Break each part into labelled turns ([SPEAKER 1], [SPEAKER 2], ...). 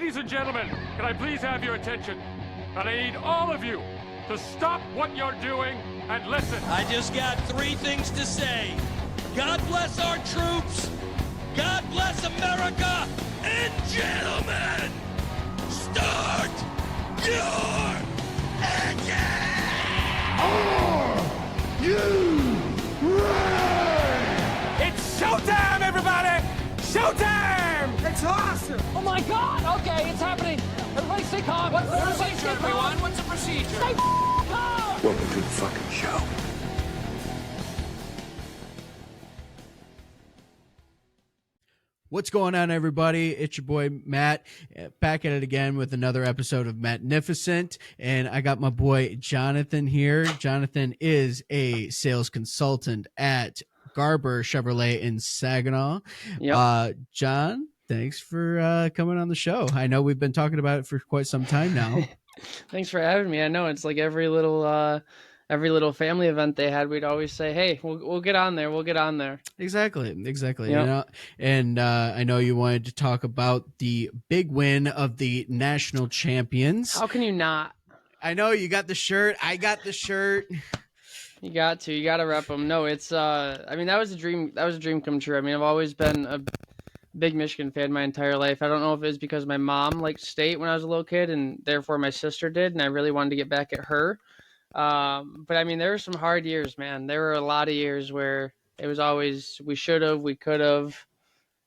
[SPEAKER 1] Ladies and gentlemen, can I please have your attention? And I need all of you to stop what you're doing and listen.
[SPEAKER 2] I just got three things to say. God bless our troops. God bless America. And gentlemen, start your engine!
[SPEAKER 3] Are you ready?
[SPEAKER 1] It's showtime, everybody! Showtime!
[SPEAKER 4] It's awesome!
[SPEAKER 5] Oh my God! Okay, it's happening. Everybody stay calm.
[SPEAKER 4] What's the procedure, everyone? What's the procedure?
[SPEAKER 5] Stay calm!
[SPEAKER 3] Welcome to the fucking show.
[SPEAKER 6] What's going on, everybody? It's your boy Matt, back at it again with another episode of Magnificent, and I got my boy Jonathan here. Jonathan is a sales consultant at Garber Chevrolet in Saginaw.
[SPEAKER 7] Yep.
[SPEAKER 6] John, thanks for coming on the show. I know we've been talking about it for quite some time now.
[SPEAKER 7] Thanks for having me. I know it's like every little family event they had, we'd always say, "Hey, we'll get on there. We'll get on there."
[SPEAKER 6] Exactly.
[SPEAKER 7] Yep.
[SPEAKER 6] You know, and I know you wanted to talk about the big win of the national champions.
[SPEAKER 7] How can you not?
[SPEAKER 6] I know you got the shirt. I got the shirt.
[SPEAKER 7] You got to rep them. No, it's I mean, that was a dream come true. I mean, I've always been a big Michigan fan my entire life. I don't know if it's because my mom liked state when I was a little kid, and therefore my sister did, and I really wanted to get back at her. But I mean, there were some hard years, man. There were a lot of years where it was always, we should have, we could have,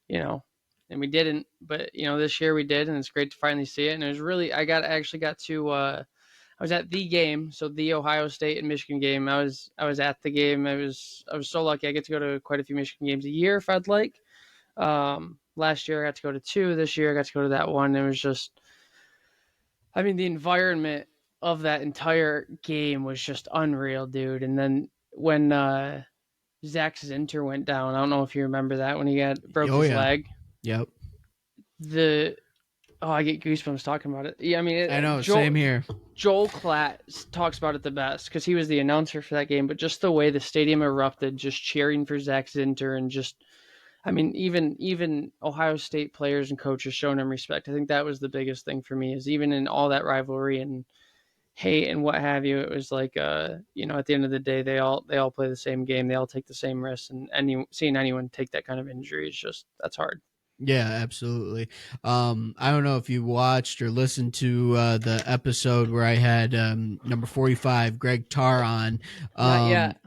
[SPEAKER 7] you know, and we didn't. But, you know, this year we did, and it's great to finally see it. And it was really, I actually got to, I was at the game. So the Ohio State and Michigan game. I was at the game. I was so lucky. I get to go to quite a few Michigan games a year if I'd like. Last year I got to go to 2. This year I got to go to that one. It was just, I mean, the environment of that entire game was just unreal, dude. And then when Zach Zinter went down, I don't know if you remember that, when he broke his leg.
[SPEAKER 6] Yep.
[SPEAKER 7] I get goosebumps talking about it. Yeah, I mean,
[SPEAKER 6] I know, same here.
[SPEAKER 7] Joel Klatt talks about it the best because he was the announcer for that game. But just the way the stadium erupted, just cheering for Zach Zinter, and just, I mean, even Ohio State players and coaches showing him respect. I think that was the biggest thing for me, is even in all that rivalry and hate and what have you, it was like, you know, at the end of the day, they all play the same game. They all take the same risks, and seeing anyone take that kind of injury is just, that's hard.
[SPEAKER 6] Yeah, absolutely. I don't know if you watched or listened to the episode where I had number 45, Greg Tarr, on.
[SPEAKER 7] Not yet.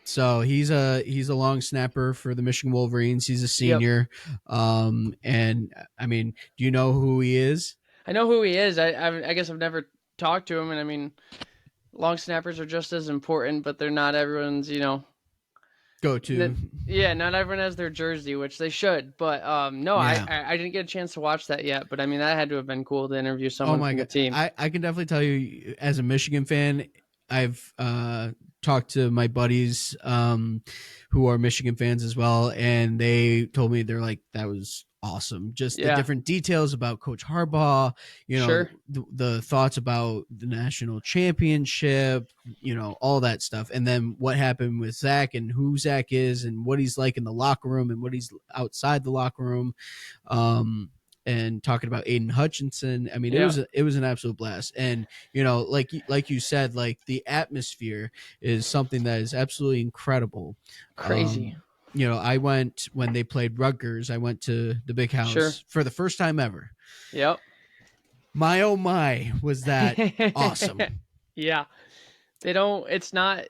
[SPEAKER 6] So he's a long snapper for the Michigan Wolverines. He's a senior. Yep. And I mean, do you know who he is?
[SPEAKER 7] I know who he is. I guess I've never talked to him, and I mean, long snappers are just as important, but they're not everyone's, you know,
[SPEAKER 6] go-to.
[SPEAKER 7] Not everyone has their jersey, which they should, but no, yeah. I didn't get a chance to watch that yet, but I mean, that had to have been cool to interview someone from the team.
[SPEAKER 6] I can definitely tell you, as a Michigan fan, I've talked to my buddies who are Michigan fans as well, and they told me, they're like, that was awesome. Just the different details about Coach Harbaugh, you know,
[SPEAKER 7] sure.
[SPEAKER 6] the thoughts about the national championship, you know, all that stuff. And then what happened with Zach, and who Zach is, and what he's like in the locker room, and what he's outside the locker room. And talking about Aiden Hutchinson. I mean, it was an absolute blast. And, you know, like you said, like, the atmosphere is something that is absolutely incredible.
[SPEAKER 7] Crazy.
[SPEAKER 6] You know, I went, when they played Rutgers, I went to the Big House for the first time ever.
[SPEAKER 7] Yep.
[SPEAKER 6] My, oh my, was that awesome.
[SPEAKER 7] Yeah. It's not,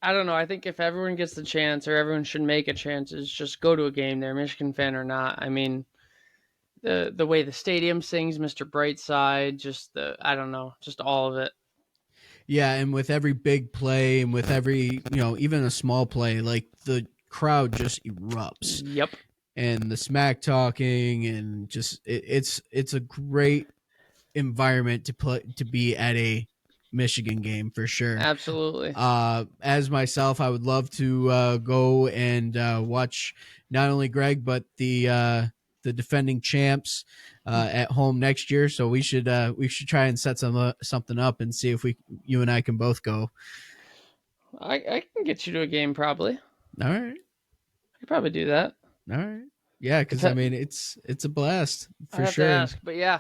[SPEAKER 7] I don't know. I think if everyone gets the chance, or everyone should make a chance, is just go to a game there, Michigan fan or not. I mean, the way the stadium sings Mr. Brightside, just I don't know, just all of it.
[SPEAKER 6] Yeah, and with every big play, and with every, you know, even a small play, like, the crowd just erupts.
[SPEAKER 7] Yep.
[SPEAKER 6] And the smack talking, and just it's a great environment to be at a Michigan game, for sure.
[SPEAKER 7] Absolutely.
[SPEAKER 6] As myself, I would love to go and watch not only Greg, but the defending champs at home next year. So we should try and set something up and see if you and I can both go.
[SPEAKER 7] I can get you to a game, probably.
[SPEAKER 6] All right.
[SPEAKER 7] I could probably do that.
[SPEAKER 6] All right. Yeah, because I mean it's a blast
[SPEAKER 7] I
[SPEAKER 6] for
[SPEAKER 7] have
[SPEAKER 6] sure.
[SPEAKER 7] to ask, but yeah.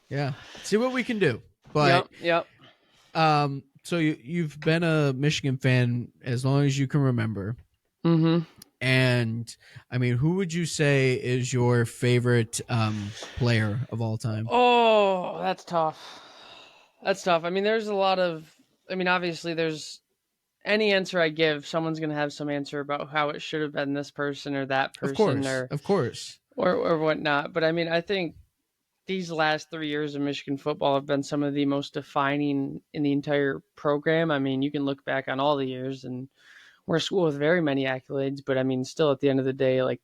[SPEAKER 6] Yeah, see what we can do. But
[SPEAKER 7] Yep.
[SPEAKER 6] so you've been a Michigan fan as long as you can remember,
[SPEAKER 7] Mm-hmm.
[SPEAKER 6] and I mean, who would you say is your favorite player of all time?
[SPEAKER 7] Oh, that's tough. That's tough. I mean, there's a lot of. I mean, obviously, there's any answer I give, someone's gonna have some answer about how it should have been this person or that person
[SPEAKER 6] Of course.
[SPEAKER 7] or whatnot. But I mean, I think these last 3 years of Michigan football have been some of the most defining in the entire program. I mean, you can look back on all the years, and we're a school with very many accolades. But I mean, still, at the end of the day, like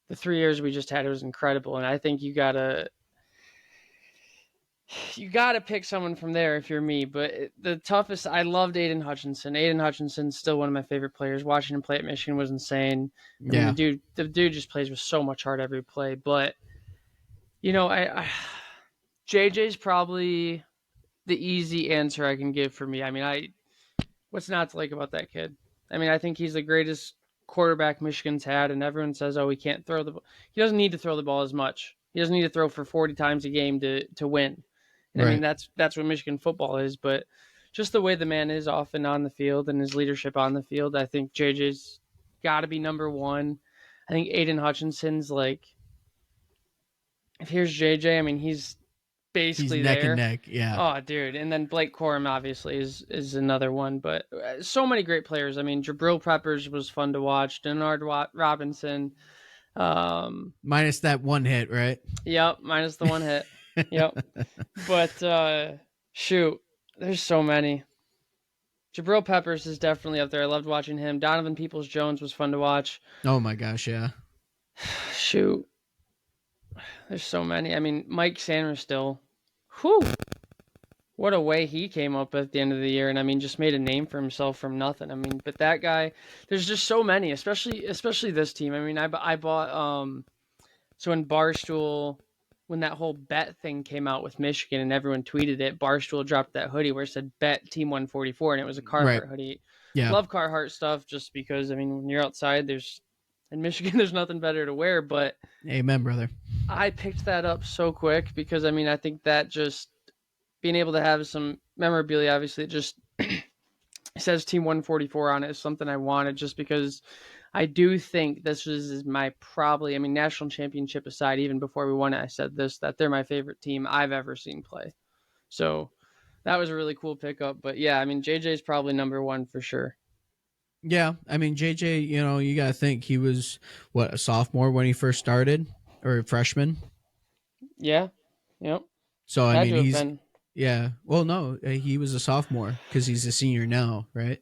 [SPEAKER 7] the 3 years we just had, it was incredible. And I think you gotta pick someone from there if you're me. But the toughest, I loved Aiden Hutchinson. Aiden Hutchinson's still one of my favorite players. Watching him play at Michigan was insane. I mean,
[SPEAKER 6] Yeah.
[SPEAKER 7] the dude just plays with so much heart every play. But I JJ's probably the easy answer I can give for me. I mean, what's not to like about that kid? I mean, I think he's the greatest quarterback Michigan's had, and everyone says, "Oh, he can't throw the ball." He doesn't need to throw the ball as much. He doesn't need to throw for 40 times a game to win. And I mean,
[SPEAKER 6] Right.
[SPEAKER 7] that's what Michigan football is. But just the way the man is off and on the field and his leadership on the field, I think JJ's got to be number one. I think Aiden Hutchinson's like, if here's JJ, I mean, he's
[SPEAKER 6] He's
[SPEAKER 7] basically
[SPEAKER 6] neck and
[SPEAKER 7] there.
[SPEAKER 6] neck. Yeah.
[SPEAKER 7] Oh, dude. And then Blake Corum obviously is another one, but so many great players. I mean, Jabril Peppers was fun to watch. Denard Robinson.
[SPEAKER 6] Minus that one hit, right?
[SPEAKER 7] Yep, minus the one hit. Yep. But shoot, there's so many. Jabril Peppers is definitely up there. I loved watching him. Donovan Peoples-Jones was fun to watch.
[SPEAKER 6] Oh my gosh, yeah.
[SPEAKER 7] Shoot. There's so many. I mean, Mike Sanders still. Whew. What a way he came up at the end of the year, and I mean, just made a name for himself from nothing. I mean, but that guy, there's just so many, especially this team. I mean, I bought so in Barstool, when that whole bet thing came out with Michigan and everyone tweeted it, Barstool dropped that hoodie where it said bet Team 144, and it was a Carhartt
[SPEAKER 6] Right.
[SPEAKER 7] hoodie.
[SPEAKER 6] Yeah.
[SPEAKER 7] Love Carhartt stuff just because I mean, when you're outside, in Michigan, there's nothing better to wear, but
[SPEAKER 6] Amen, brother.
[SPEAKER 7] I picked that up so quick because I mean I think that just being able to have some memorabilia, obviously, it just says Team 144 on it is something I wanted just because I do think this is my probably, I mean, national championship aside, even before we won it, I said this, that they're my favorite team I've ever seen play. So that was a really cool pickup. But yeah, I mean, JJ's probably number one for sure.
[SPEAKER 6] Yeah, I mean JJ, you got to think he was what, a sophomore when he first started, or a freshman.
[SPEAKER 7] Yeah. Yep.
[SPEAKER 6] So I
[SPEAKER 7] Had
[SPEAKER 6] mean
[SPEAKER 7] to have
[SPEAKER 6] he's
[SPEAKER 7] been.
[SPEAKER 6] yeah. Well, no, he was a sophomore because he's a senior now, right?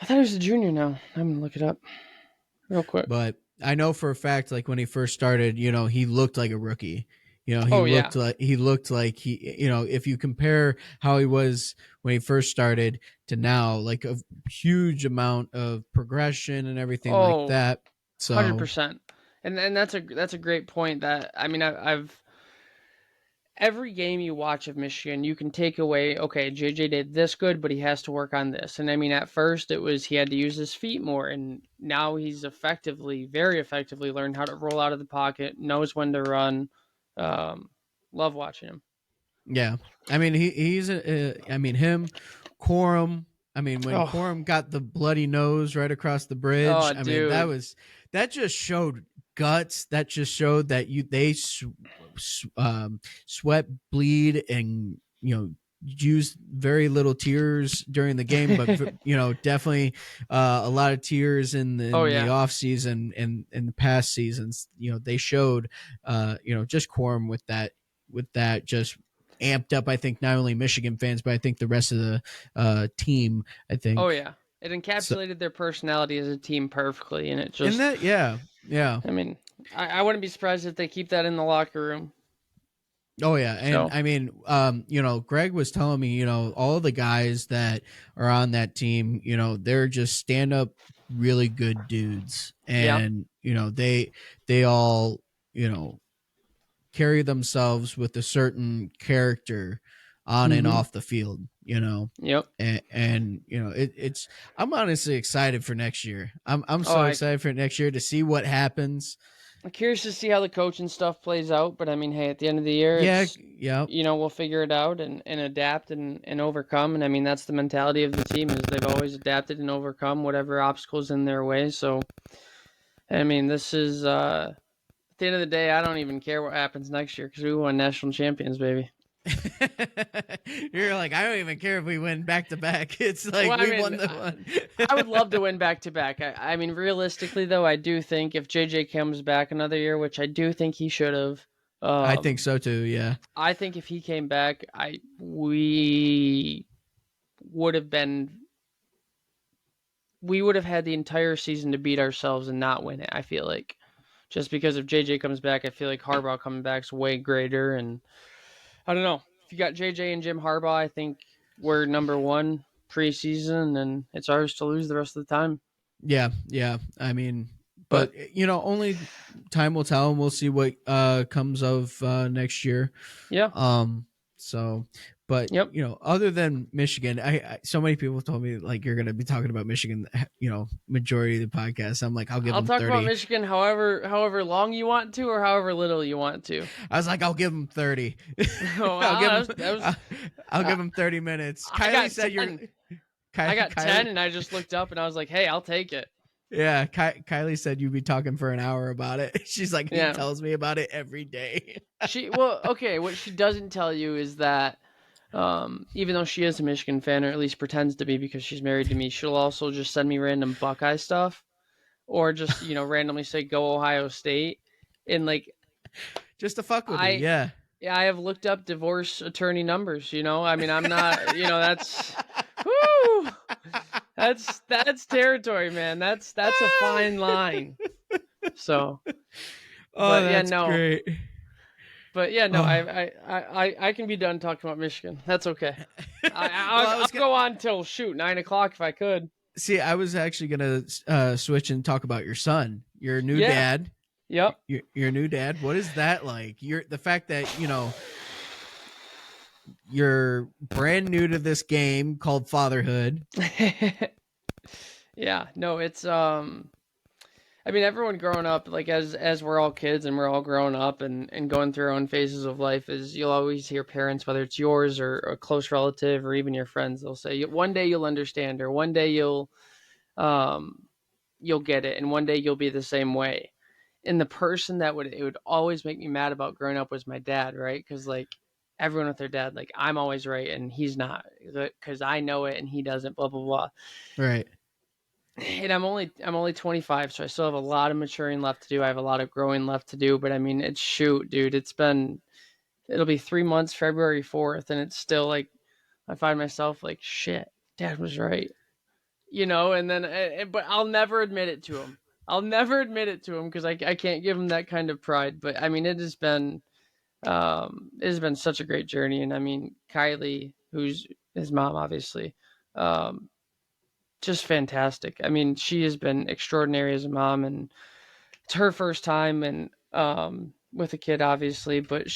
[SPEAKER 7] I thought he was a junior now. I'm going to look it up real quick.
[SPEAKER 6] But I know for a fact, like when he first started, he looked like a rookie.
[SPEAKER 7] Oh, yeah.
[SPEAKER 6] He looked like if you compare how he was when he first started to now, like a huge amount of progression and everything like that. So
[SPEAKER 7] 100%. And that's a great point. That I mean, I've every game you watch of Michigan, you can take away, okay, JJ did this good, but he has to work on this. And I mean, at first it was he had to use his feet more, and now he's very effectively learned how to roll out of the pocket, knows when to run. Love watching him.
[SPEAKER 6] yeah, I mean him, Corum. I mean, when Corum got the bloody nose right across the bridge, I mean that just showed guts. That just showed that they sweat, bleed, and used very little tears during the game, but definitely a lot of tears in the off season and in the past seasons. They showed just Corum with that just amped up, I think, not only Michigan fans, but I think the rest of the team, I think.
[SPEAKER 7] Oh yeah, it encapsulated their personality as a team perfectly, and it just
[SPEAKER 6] yeah. I
[SPEAKER 7] mean, I wouldn't be surprised if they keep that in the locker room.
[SPEAKER 6] Oh yeah, and
[SPEAKER 7] So.
[SPEAKER 6] I mean, Greg was telling me, all the guys that are on that team, they're just stand up, really good dudes, and they all carry themselves with a certain character on and off the field,
[SPEAKER 7] Yep.
[SPEAKER 6] and it's I'm honestly excited for next year. I'm so excited for next year to see what happens.
[SPEAKER 7] I'm curious to see how the coaching stuff plays out, but I mean, hey, at the end of the year, it's,
[SPEAKER 6] yeah.
[SPEAKER 7] we'll figure it out and adapt and overcome. And I mean, that's the mentality of the team is they've always adapted and overcome whatever obstacles in their way. So, I mean, this is at the end of the day, I don't even care what happens next year because we won national champions, baby.
[SPEAKER 6] You're like, I don't even care if we win back to back. It's like
[SPEAKER 7] Well, I
[SPEAKER 6] we
[SPEAKER 7] mean,
[SPEAKER 6] won the one.
[SPEAKER 7] I would love to win back to back. I mean, realistically, though, I do think if JJ comes back another year, which I do think he should have.
[SPEAKER 6] I think so too. Yeah.
[SPEAKER 7] I think if he came back, we would have had the entire season to beat ourselves and not win it. I feel like just because if JJ comes back, I feel like Harbaugh coming back is way greater. And I don't know if you got JJ and Jim Harbaugh, I think we're number one preseason, and it's ours to lose the rest of the time.
[SPEAKER 6] Yeah. I mean, but only time will tell, and we'll see what comes of next year.
[SPEAKER 7] Yeah.
[SPEAKER 6] So, but
[SPEAKER 7] Yep.
[SPEAKER 6] other than Michigan, I so many people told me like you're gonna be talking about Michigan, majority of the podcast. I'm like, I'll
[SPEAKER 7] talk
[SPEAKER 6] 30.
[SPEAKER 7] about Michigan however long you want to, or however little you want to.
[SPEAKER 6] I was like, I'll give him 30.
[SPEAKER 7] Oh,
[SPEAKER 6] I'll give him 30 minutes. Kylie said you're.
[SPEAKER 7] I got 10, and I just looked up and I was like, hey, I'll take it.
[SPEAKER 6] Yeah, Kylie said you'd be talking for an hour about it. She's like, he tells me about it every day.
[SPEAKER 7] What she doesn't tell you is that even though she is a Michigan fan, or at least pretends to be because she's married to me, she'll also just send me random Buckeye stuff, or just randomly say go Ohio State, and like
[SPEAKER 6] just to fuck with you. Yeah,
[SPEAKER 7] I have looked up divorce attorney numbers. I mean, I'm not. That's whoo. That's territory, man. That's a fine line. So,
[SPEAKER 6] that's great.
[SPEAKER 7] But yeah, no, I can be done talking about Michigan. That's okay. I'll go on till 9:00 if I could.
[SPEAKER 6] See, I was actually gonna switch and talk about your son, your new dad.
[SPEAKER 7] Yep.
[SPEAKER 6] Your new dad. What is that like? The fact that you're brand new to this game called fatherhood.
[SPEAKER 7] Yeah, no, it's I mean, everyone growing up, like as we're all kids and we're all growing up and going through our own phases of life, is you'll always hear parents, whether it's yours or a close relative or even your friends, they'll say, one day you'll understand, or one day you'll get it, and one day you'll be the same way. And the person that it would always make me mad about growing up was my dad, right? Because like everyone with their dad, like I'm always right and he's not, because I know it and he doesn't, blah blah blah.
[SPEAKER 6] Right.
[SPEAKER 7] And I'm only 25, so I still have a lot of maturing left to do. I have a lot of growing left to do, but I mean, dude, it'll be 3 months, February 4th, and it's still like, I find myself like, shit, Dad was right, and then, but I'll never admit it to him. Because I can't give him that kind of pride. But I mean, it has been such a great journey. And I mean, Kylie, who's his mom, obviously, just fantastic. I mean, she has been extraordinary as a mom, and it's her first time and with a kid, obviously, but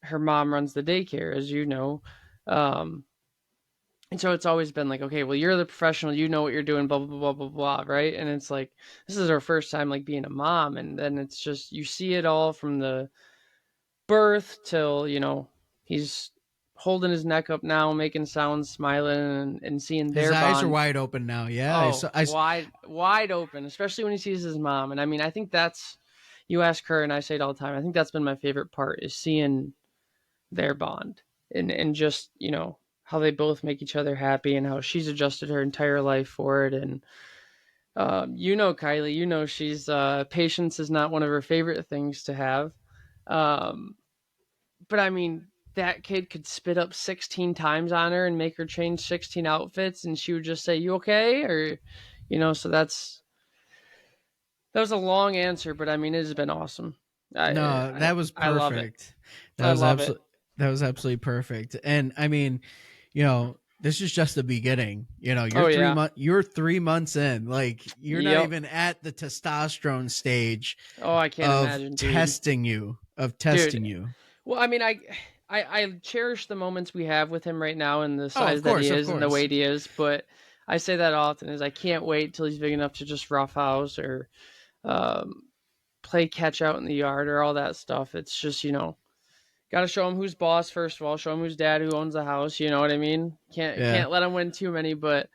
[SPEAKER 7] her mom runs the daycare, as you know. And so it's always been like, okay, well, you're the professional, you know what you're doing, blah, blah, blah, blah, blah, right? And it's like, this is her first time like being a mom. And then it's just, you see it all from the birth till, he's holding his neck up now, making sounds, smiling, and seeing their bond.
[SPEAKER 6] His eyes are wide open now. Yeah.
[SPEAKER 7] Wide open, especially when he sees his mom. And I mean, I think you ask her and I say it all the time, I think that's been my favorite part, is seeing their bond and just, how they both make each other happy and how she's adjusted her entire life for it. And, Kylie, she's, patience is not one of her favorite things to have. But I mean, that kid could spit up 16 times on her and make her change 16 outfits. And she would just say, you okay? Or, so that was a long answer, but I mean, it has been awesome.
[SPEAKER 6] That was perfect.
[SPEAKER 7] I love it.
[SPEAKER 6] That was absolutely perfect. And I mean, this is just the beginning. You're 3 months in. Like, you're not even at the testosterone stage.
[SPEAKER 7] Oh, I can't imagine.
[SPEAKER 6] Testing you. Well,
[SPEAKER 7] I mean, I cherish the moments we have with him right now and the size that he is and the weight he is. But I say that often, is I can't wait till he's big enough to just roughhouse or play catch out in the yard or all that stuff. It's just, got to show him who's boss first of all. Show him who's dad, who owns the house. You know what I mean? Can't let him win too many. But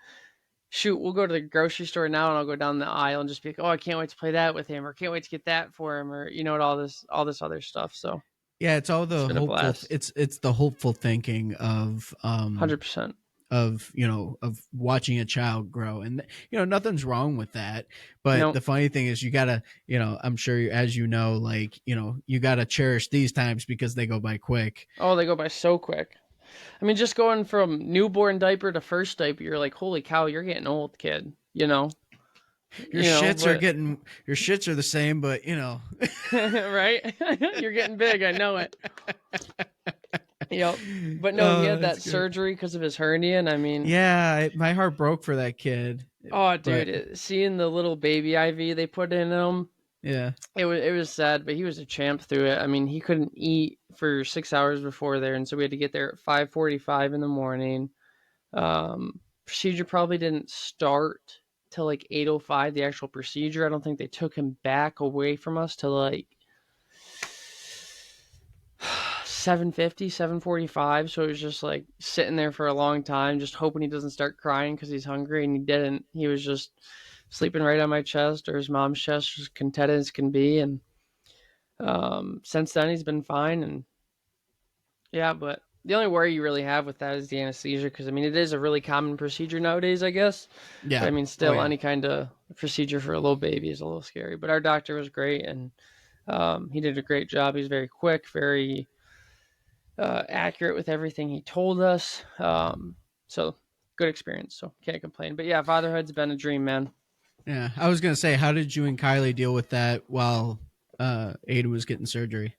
[SPEAKER 7] shoot, we'll go to the grocery store now, and I'll go down the aisle and just be like, oh, I can't wait to play that with him, or can't wait to get that for him, or all this other stuff. So
[SPEAKER 6] Yeah, it's all the
[SPEAKER 7] been a
[SPEAKER 6] hopeful.
[SPEAKER 7] blast.
[SPEAKER 6] It's the hopeful thinking of
[SPEAKER 7] 100%.
[SPEAKER 6] of watching a child grow, and nothing's wrong with that. But
[SPEAKER 7] Nope.
[SPEAKER 6] the funny thing is, you gotta, I'm sure as you gotta cherish these times because they go by quick.
[SPEAKER 7] Oh, they go by so quick. I mean, just going from newborn diaper to first diaper, you're like, holy cow, you're getting old, kid.
[SPEAKER 6] Your shits are the same, but
[SPEAKER 7] right? You're getting big. I know it. Yep. But no, he had that surgery because of his hernia, and I mean,
[SPEAKER 6] yeah, my heart broke for that kid.
[SPEAKER 7] Oh, dude, seeing the little baby IV they put in him,
[SPEAKER 6] yeah,
[SPEAKER 7] it was sad, but he was a champ through it. I mean, he couldn't eat for 6 hours before there, and so we had to get there at 5:45 in the morning. Procedure probably didn't start till like 8:05. The actual procedure, I don't think they took him back away from us till like 7:50, 7:45. So it was just like sitting there for a long time, just hoping he doesn't start crying because he's hungry, and he didn't. He was just sleeping right on my chest or his mom's chest, just contented as can be. And since then he's been fine. And yeah, but the only worry you really have with that is the anesthesia, because I mean it is a really common procedure nowadays, I guess.
[SPEAKER 6] Yeah.
[SPEAKER 7] But, I mean, still any kind of procedure for a little baby is a little scary. But our doctor was great, and he did a great job. He's very quick, very accurate with everything he told us. So good experience. So can't complain. But yeah, fatherhood's been a dream, man.
[SPEAKER 6] Yeah, I was gonna say, how did you and Kylie deal with that while Aiden was getting surgery?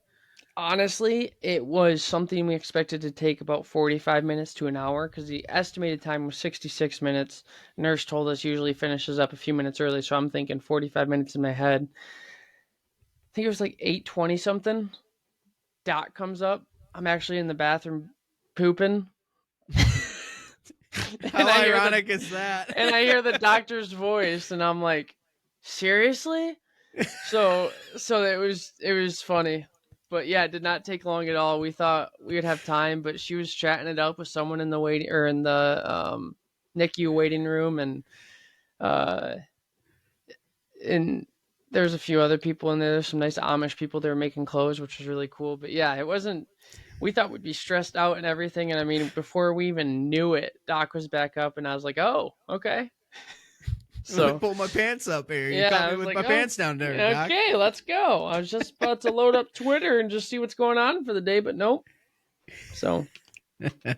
[SPEAKER 7] Honestly, it was something we expected to take about 45 minutes to an hour, because the estimated time was 66 minutes. Nurse told us usually finishes up a few minutes early, so I'm thinking 45 minutes in my head. I think it was like 8:20 something. Doc comes up. I'm actually in the bathroom pooping.
[SPEAKER 6] How ironic is that?
[SPEAKER 7] And I hear the doctor's voice, and I'm like, seriously? So it was funny. But yeah, it did not take long at all. We thought we would have time, but she was chatting it up with someone in the NICU waiting room, and there's a few other people in there. There's some nice Amish people that were making clothes, which was really cool. But yeah, it wasn't. We thought we'd be stressed out and everything, and I mean, before we even knew it, Doc was back up, and I was like, "Oh, okay." So
[SPEAKER 6] pull my pants up here. You
[SPEAKER 7] yeah,
[SPEAKER 6] caught me with my pants down there, Doc.
[SPEAKER 7] Okay, let's go. I was just about to load up Twitter and just see what's going on for the day, but nope. So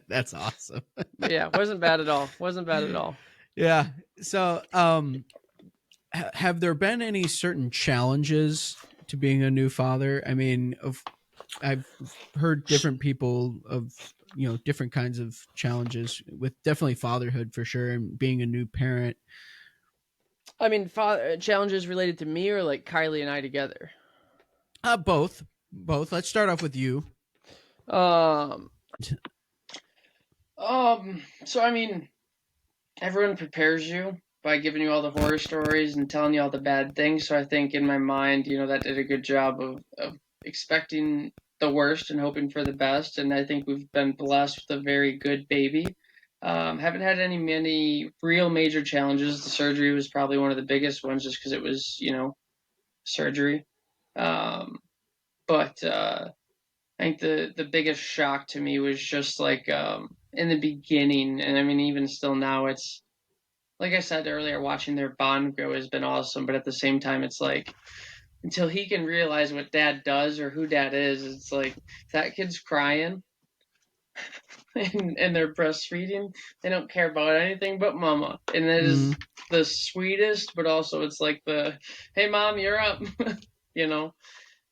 [SPEAKER 6] that's awesome.
[SPEAKER 7] Yeah, wasn't bad at all. Wasn't bad at all.
[SPEAKER 6] Yeah. So, have there been any certain challenges to being a new father? I mean, I've heard different people of different kinds of challenges with definitely fatherhood for sure, and being a new parent.
[SPEAKER 7] I mean, challenges related to me, or like Kylie and I together?
[SPEAKER 6] Both. Let's start off with you.
[SPEAKER 7] So I mean, everyone prepares you by giving you all the horror stories and telling you all the bad things. So I think in my mind, that did a good job of expecting the worst and hoping for the best. And I think we've been blessed with a very good baby. Haven't had many real major challenges. The surgery was probably one of the biggest ones, just because it was, surgery. But I think the biggest shock to me was just like in the beginning, and I mean even still now, it's like I said earlier, watching their bond grow has been awesome. But at the same time, it's like until he can realize what dad does or who dad is, it's like if that kid's crying and they're breastfeeding, they don't care about anything but mama. And that is the sweetest, but also it's like hey mom, you're up.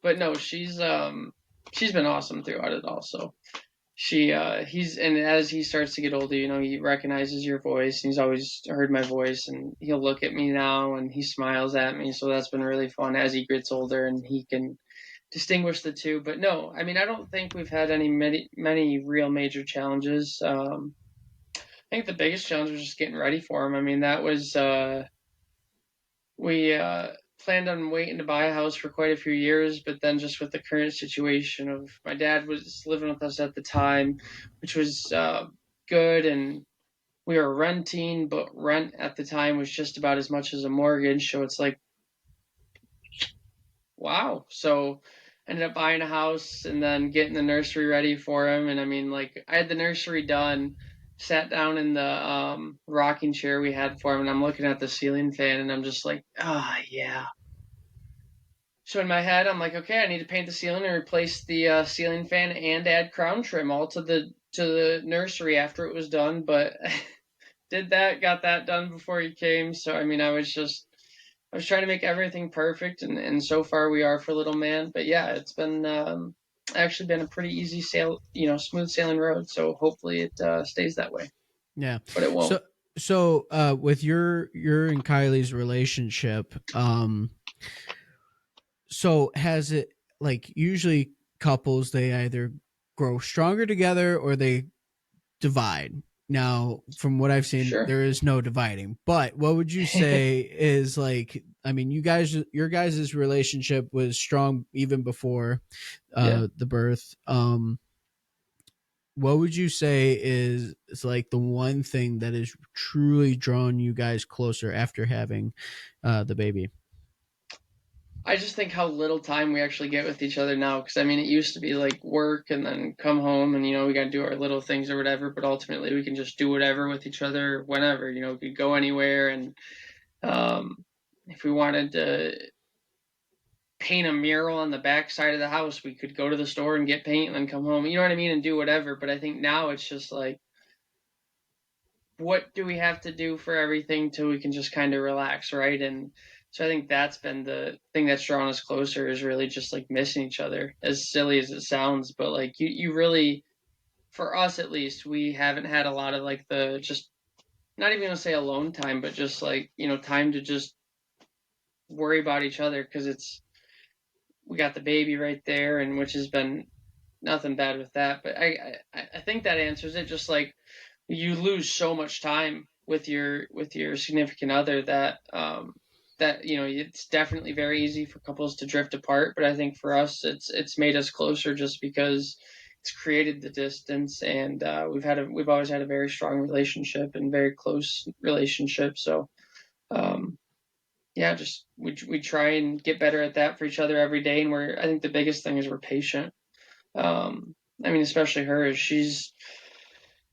[SPEAKER 7] But no, she's been awesome throughout it all. So and as he starts to get older, he recognizes your voice, and he's always heard my voice, and he'll look at me now and he smiles at me. So that's been really fun as he gets older and he can distinguish the two. But no, I mean, I don't think we've had many real major challenges. I think the biggest challenge was just getting ready for him. I mean, that was planned on waiting to buy a house for quite a few years, but then just with the current situation of my dad was living with us at the time, which was good, and we were renting, but rent at the time was just about as much as a mortgage. So it's like, wow. So ended up buying a house and then getting the nursery ready for him. And I mean, like, I had the nursery done, sat down in the rocking chair we had for him, and I'm looking at the ceiling fan, and I'm just like, yeah. So in my head, I'm like, okay, I need to paint the ceiling and replace the ceiling fan and add crown trim all to the nursery after it was done. But did that, got that done before he came. So I mean, I was trying to make everything perfect, and so far we are for little man. But yeah, it's been actually been a pretty easy smooth sailing road. So hopefully it stays that way.
[SPEAKER 6] Yeah.
[SPEAKER 7] But it won't.
[SPEAKER 6] So with your and Kylie's relationship, so has it, like, usually couples, they either grow stronger together or they divide. Now, from what I've seen,
[SPEAKER 7] Sure.
[SPEAKER 6] there is no dividing. But what would you say is, like, I mean, your guys' relationship was strong even before the birth. What would you say is like the one thing that has truly drawn you guys closer after having the baby?
[SPEAKER 7] I just think how little time we actually get with each other now. Because I mean, it used to be like work and then come home and we got to do our little things or whatever. But ultimately, we can just do whatever with each other whenever. We could go anywhere, and if we wanted to paint a mural on the back side of the house, we could go to the store and get paint and then come home. You know what I mean? And do whatever. But I think now it's just like, what do we have to do for everything till we can just kind of relax, right? And so I think that's been the thing that's drawn us closer, is really just like missing each other, as silly as it sounds. But like you really, for us at least, we haven't had a lot of like the just, not even gonna say alone time, but just like, time to just worry about each other, because we got the baby right there, and which has been nothing bad with that. But I think that answers it. Just like, you lose so much time with your significant other that it's definitely very easy for couples to drift apart. But I think for us, it's made us closer, just because it's created the distance, and we've always had a very strong relationship and very close relationship. So yeah, just we try and get better at that for each other every day. And I think the biggest thing is we're patient. I mean, especially her, as she's,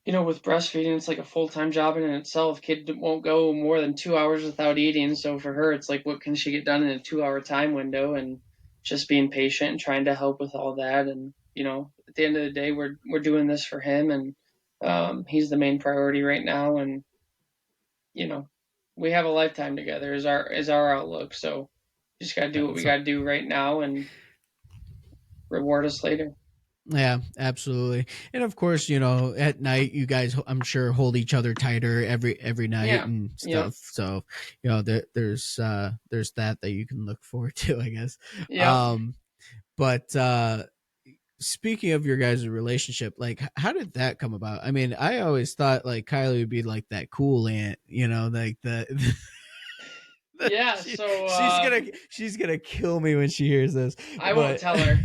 [SPEAKER 7] with breastfeeding, it's like a full-time job in itself. Kid won't go more than 2 hours without eating. So for her, it's like, what can she get done in a 2-hour time window? And just being patient and trying to help with all that. And, at the end of the day, we're doing this for him, and he's the main priority right now. And, we have a lifetime together is our outlook. So just got to do what we got to do right now and reward us later.
[SPEAKER 6] Yeah, absolutely. And of course, at night you guys, I'm sure, hold each other tighter every night and stuff. So, there's that you can look forward to, I guess.
[SPEAKER 7] Yeah.
[SPEAKER 6] But speaking of your guys' relationship, like, how did that come about? I mean, I always thought like Kylie would be like that cool aunt, like the
[SPEAKER 7] Yeah, so
[SPEAKER 6] she's gonna kill me when she hears this.
[SPEAKER 7] I won't tell her.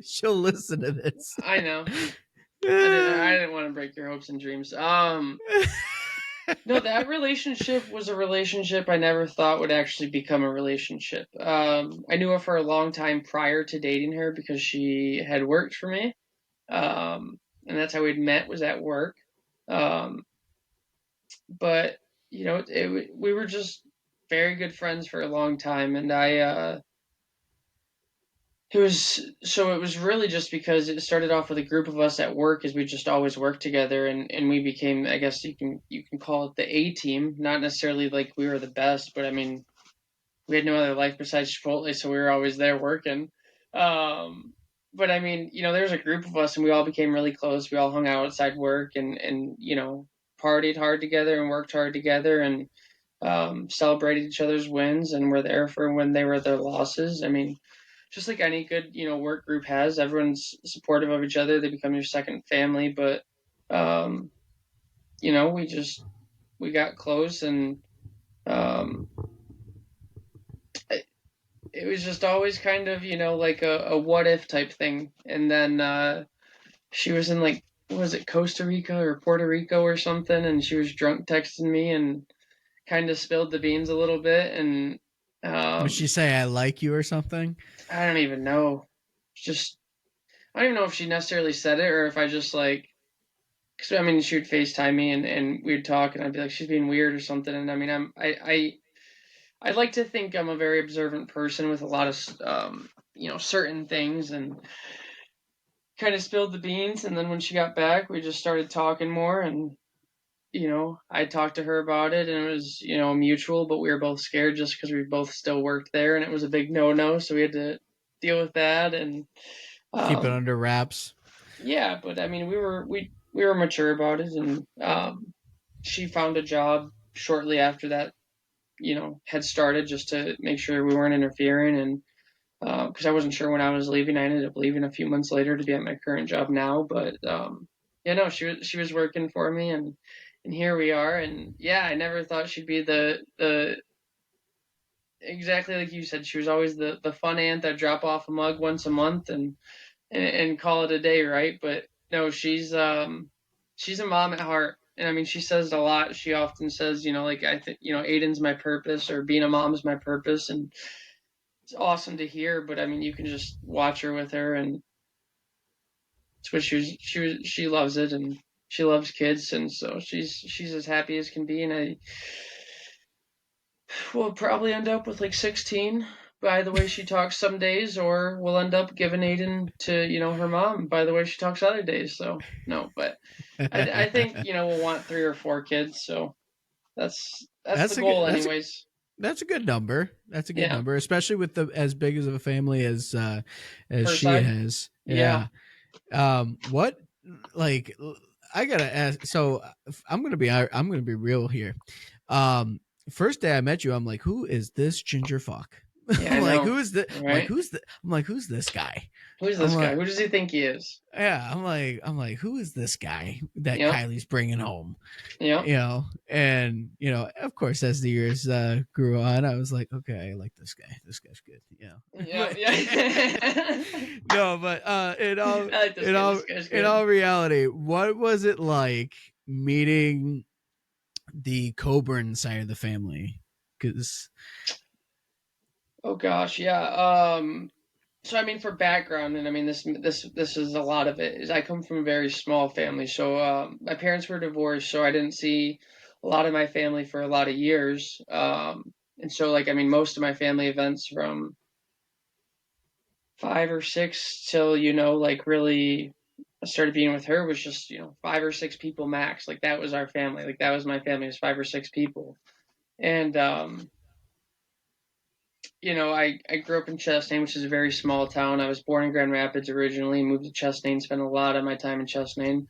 [SPEAKER 6] She'll listen to this.
[SPEAKER 7] I know. I didn't want to break your hopes and dreams. No, that relationship was a relationship I never thought would actually become a relationship. I knew her for a long time prior to dating her, because she had worked for me. And that's how we'd met, was at work. But we were just very good friends for a long time, and it was really just because it started off with a group of us at work, as we just always worked together, and we became, I guess you can call it the A team. Not necessarily like we were the best, but I mean, we had no other life besides Chipotle, so we were always there working. But I mean, there was a group of us, and we all became really close. We all hung out outside work, and partied hard together and worked hard together, and celebrated each other's wins, and were there for when they were their losses. I mean, just like any good, work group has, everyone's supportive of each other. They become your second family. But, we got close, and it was just always kind of, like a what if type thing. And then she was in like, was it Costa Rica or Puerto Rico or something? And she was drunk texting me and kind of spilled the beans a little bit. And
[SPEAKER 6] Would she say I like you or something?
[SPEAKER 7] I don't even know. Just, I don't even know if she necessarily said it or if I just like, cause I mean, she would FaceTime me and we'd talk and I'd be like, she's being weird or something. And I mean, I like to think I'm a very observant person with a lot of, certain things, and kind of spilled the beans. And then when she got back, we just started talking more, and I talked to her about it, and it was mutual, but we were both scared just because we both still worked there, and it was a big no, so we had to deal with that and
[SPEAKER 6] Keep it under wraps.
[SPEAKER 7] yeah. But I mean, we were mature about it, and she found a job shortly after that, had started, just to make sure we weren't interfering. And because I wasn't sure when I was leaving, I ended up leaving a few months later to be at my current job now. But she was working for me, and here we are. And yeah, I never thought she'd be the exactly like you said. She was always the fun aunt that drop off a mug once a month and call it a day, right? But no, she's a mom at heart. And I mean, she says it a lot. She often says, like, I think, Aiden's my purpose, or being a mom is my purpose. And it's awesome to hear. But I mean, you can just watch her with her, and it's what she loves it, and she loves kids. And so she's as happy as can be. And I will probably end up with like 16 by the way she talks some days, or we'll end up giving Aiden to, her mom by the way she talks other days. So no, but I think, we'll want 3 or 4 kids. So that's the goal anyways.
[SPEAKER 6] That's a good number. That's a good
[SPEAKER 7] Yeah.
[SPEAKER 6] number, especially with as big as of a family as
[SPEAKER 7] Her
[SPEAKER 6] she
[SPEAKER 7] side?
[SPEAKER 6] has.
[SPEAKER 7] Yeah.
[SPEAKER 6] What, like, I gotta ask. So I'm gonna be real here. First day I met you, I'm like, who is this ginger fuck?
[SPEAKER 7] Yeah,
[SPEAKER 6] I'm
[SPEAKER 7] I
[SPEAKER 6] like,
[SPEAKER 7] know,
[SPEAKER 6] who is this?
[SPEAKER 7] right?
[SPEAKER 6] I'm like, who's this guy?
[SPEAKER 7] Who's this
[SPEAKER 6] I'm
[SPEAKER 7] guy?
[SPEAKER 6] like,
[SPEAKER 7] Who does he think he is?
[SPEAKER 6] yeah, I'm like, who is this guy that
[SPEAKER 7] Yep.
[SPEAKER 6] Kylie's bringing home?
[SPEAKER 7] Yeah.
[SPEAKER 6] And of course, as the years grew on, I was like, okay, I like this guy. This guy's good.
[SPEAKER 7] Yeah. Yeah.
[SPEAKER 6] No, but in all
[SPEAKER 7] I like this
[SPEAKER 6] in
[SPEAKER 7] guy.
[SPEAKER 6] all
[SPEAKER 7] This guy's
[SPEAKER 6] in
[SPEAKER 7] good.
[SPEAKER 6] all reality, what was it like meeting the Coburn side of the family? Because
[SPEAKER 7] Oh gosh, yeah. So I mean, for background, and I mean this is a lot of it. Is I come from a very small family, so my parents were divorced, so I didn't see a lot of my family for a lot of years. And so like I mean, most of my family events from 5 or 6 till like really I started being with her was just 5 or 6 people max. Like that was our family. Like that was my family. It was 5 or 6 people, and I grew up in Chestnut, which is a very small town. I was born in Grand Rapids originally, moved to Chestnut, spent a lot of my time in Chestnut.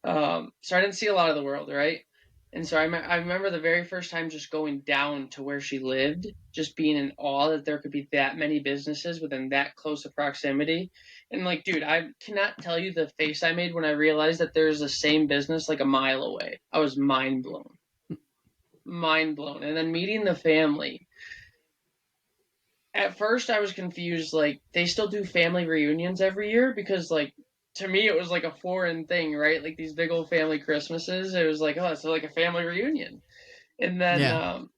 [SPEAKER 7] So I didn't see a lot of the world, right? And so I remember the very first time just going down to where she lived, just being in awe that there could be that many businesses within that close of proximity. And like, dude, I cannot tell you the face I made when I realized that there's the same business like a mile away. I was mind blown. Mind blown. And then meeting the family. At first I was confused, like they still do family reunions every year, because like to me it was like a foreign thing, right? Like these big old family Christmases. It was like, oh, it's like a family reunion. And then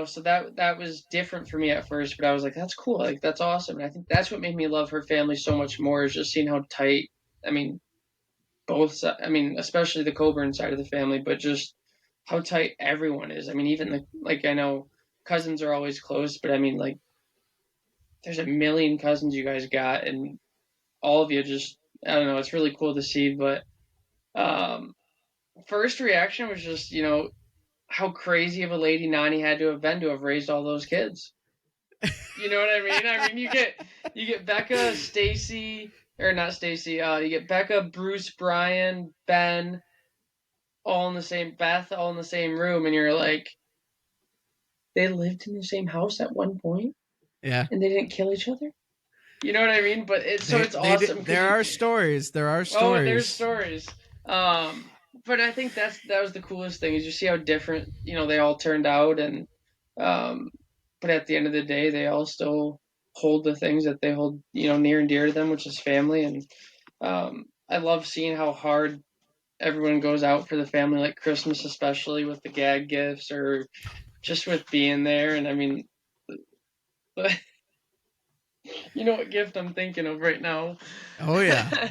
[SPEAKER 7] so that was different for me at first, but I was like, that's cool, like that's awesome. And I think that's what made me love her family so much more, is just seeing how tight, I mean, especially the Coburn side of the family, but just how tight everyone is. I mean, even like I know cousins are always close, but I mean, like, there's a million cousins you guys got, and all of you just, I don't know, it's really cool to see. But first reaction was just, how crazy of a lady Nani had to have been to have raised all those kids. You know what I mean? I mean, you get Becca, Stacy, or not Stacy, you get Becca, Bruce, Brian, Ben, Beth, all in the same room, and you're like, they lived in the same house at one point?
[SPEAKER 6] Yeah.
[SPEAKER 7] And they didn't kill each other? You know what I mean? But it's awesome.
[SPEAKER 6] There are stories.
[SPEAKER 7] Oh, there's stories. But I think that was the coolest thing, is you see how different, they all turned out. And but at the end of the day, they all still hold the things that they hold, near and dear to them, which is family. And I love seeing how hard everyone goes out for the family, like Christmas, especially with the gag gifts or just with being there. And I mean, you know what gift I'm thinking of right now.
[SPEAKER 6] Oh yeah.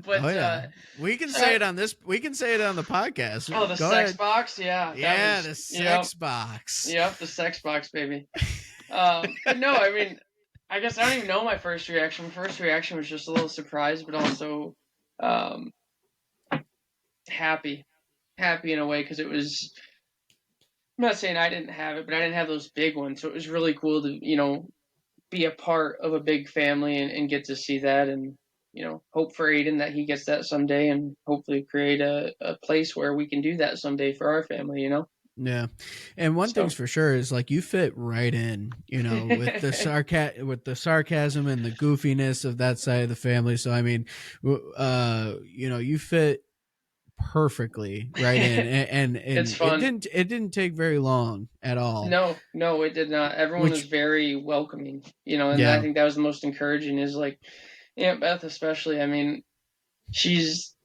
[SPEAKER 7] But
[SPEAKER 6] Oh yeah. We can
[SPEAKER 7] so
[SPEAKER 6] say it on this. We can say it on the podcast.
[SPEAKER 7] oh, the
[SPEAKER 6] Go
[SPEAKER 7] sex
[SPEAKER 6] ahead.
[SPEAKER 7] box, yeah.
[SPEAKER 6] Yeah,
[SPEAKER 7] That was,
[SPEAKER 6] the sex box.
[SPEAKER 7] Yep, the sex box, baby. But no, I mean, I guess I don't even know my first reaction. My first reaction was just a little surprised, but also um, happy in a way, because it was. I'm not saying I didn't have it, but I didn't have those big ones, so it was really cool to be a part of a big family and get to see that, and hope for Aiden that he gets that someday, and hopefully create a place where we can do that someday for our family.
[SPEAKER 6] Yeah. And one thing's for sure is like you fit right in, with the sarcasm and the goofiness of that side of the family. So I mean, you fit perfectly right in, and
[SPEAKER 7] It's fun.
[SPEAKER 6] it didn't take very long at all.
[SPEAKER 7] No, it did not. Everyone was very welcoming, and I
[SPEAKER 6] Yeah.
[SPEAKER 7] think that was the most encouraging. Is like, Beth especially. I mean, she's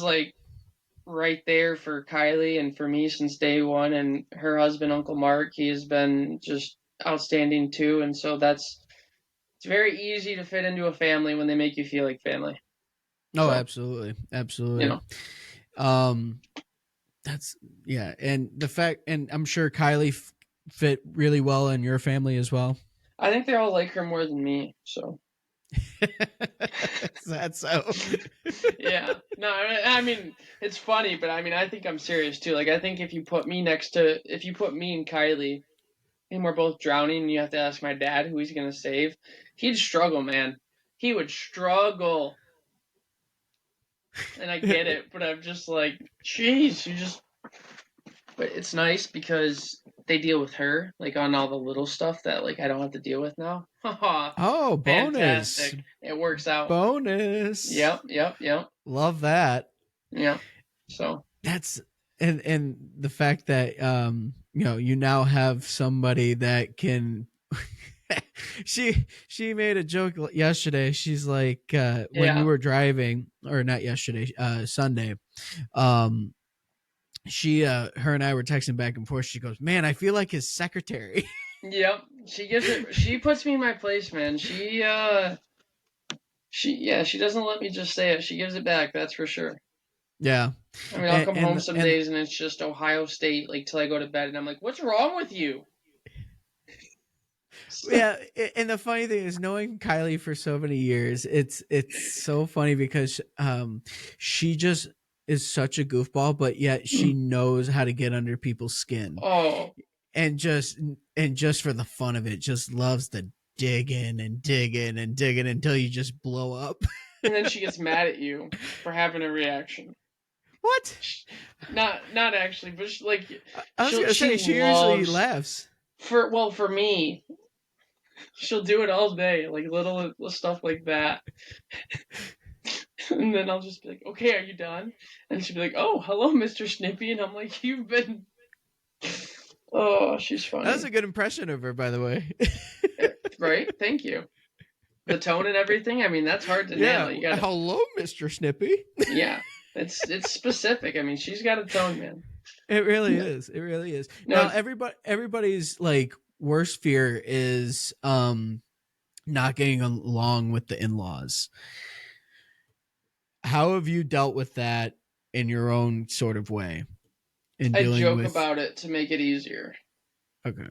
[SPEAKER 7] like right there for Kylie and for me since day one, and her husband, Uncle Mark, he has been just outstanding too. And so it's very easy to fit into a family when they make you feel like family.
[SPEAKER 6] Oh,
[SPEAKER 7] So,
[SPEAKER 6] absolutely. That's and the fact, and I'm sure Kylie fit really well in your family as well.
[SPEAKER 7] I think they all like her more than me, so.
[SPEAKER 6] Is that so?
[SPEAKER 7] Yeah. No, I mean, it's funny, but I mean, I think I'm serious too. Like, I think if you put me and Kylie, and we're both drowning, and you have to ask my dad who he's gonna save, he'd struggle, man. He would struggle. And I get it, but I'm just like, jeez, But it's nice because they deal with her, like, on all the little stuff that, like, I don't have to deal with now.
[SPEAKER 6] Oh, bonus.
[SPEAKER 7] Fantastic. It works out.
[SPEAKER 6] Bonus.
[SPEAKER 7] Yep.
[SPEAKER 6] Love that.
[SPEAKER 7] Yeah. So.
[SPEAKER 6] That's, and the fact that, you now have somebody that can, she made a joke yesterday. She's like, when you were driving, or not yesterday, Sunday, her and I were texting back and forth. She goes, "Man, I feel like his secretary."
[SPEAKER 7] Yep. She puts me in my place, man. She doesn't let me just say it. She gives it back, that's for sure.
[SPEAKER 6] Yeah.
[SPEAKER 7] I mean, I'll come home some days and it's just Ohio State, like, till I go to bed, and I'm like, what's wrong with you?
[SPEAKER 6] Yeah, and the funny thing is, knowing Kylie for so many years, it's so funny because she just is such a goofball, but yet she knows how to get under people's skin.
[SPEAKER 7] Oh.
[SPEAKER 6] And just for the fun of it, just loves to dig in until you just blow up.
[SPEAKER 7] And then she gets mad at you for having a reaction.
[SPEAKER 6] What?
[SPEAKER 7] Not actually, but
[SPEAKER 6] I was gonna say she usually laughs.
[SPEAKER 7] For me, she'll do it all day, like little stuff like that. And then I'll just be like, okay, are you done? And she'll be like, oh, hello, Mr. Snippy. And I'm like, you've been... Oh, she's funny.
[SPEAKER 6] That was a good impression of her, by the way.
[SPEAKER 7] Right? Thank you. The tone and everything, I mean, that's hard to nail. You gotta...
[SPEAKER 6] Hello, Mr. Snippy.
[SPEAKER 7] Yeah. It's specific. I mean, she's got a tone, man.
[SPEAKER 6] It really is. It really is.
[SPEAKER 7] No,
[SPEAKER 6] now, everybody's like worst fear is not getting along with the in-laws. How have you dealt with that in your own sort of way?
[SPEAKER 7] I joke about it to make it easier.
[SPEAKER 6] Okay.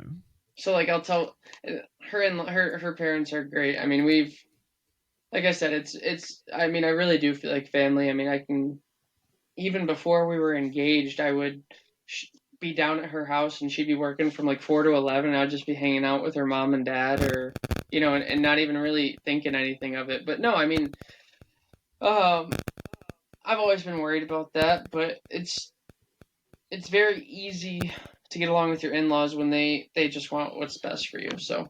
[SPEAKER 7] So, like, I'll tell her, and her parents are great. I mean, like I said, it's. I mean, I really do feel like family. I mean, I can. Even before we were engaged, I would be down at her house, and she'd be working from like 4 to 11. And I'd just be hanging out with her mom and dad, or and not even really thinking anything of it. But no, I mean, I've always been worried about that, but it's very easy to get along with your in-laws when they just want what's best for you. So,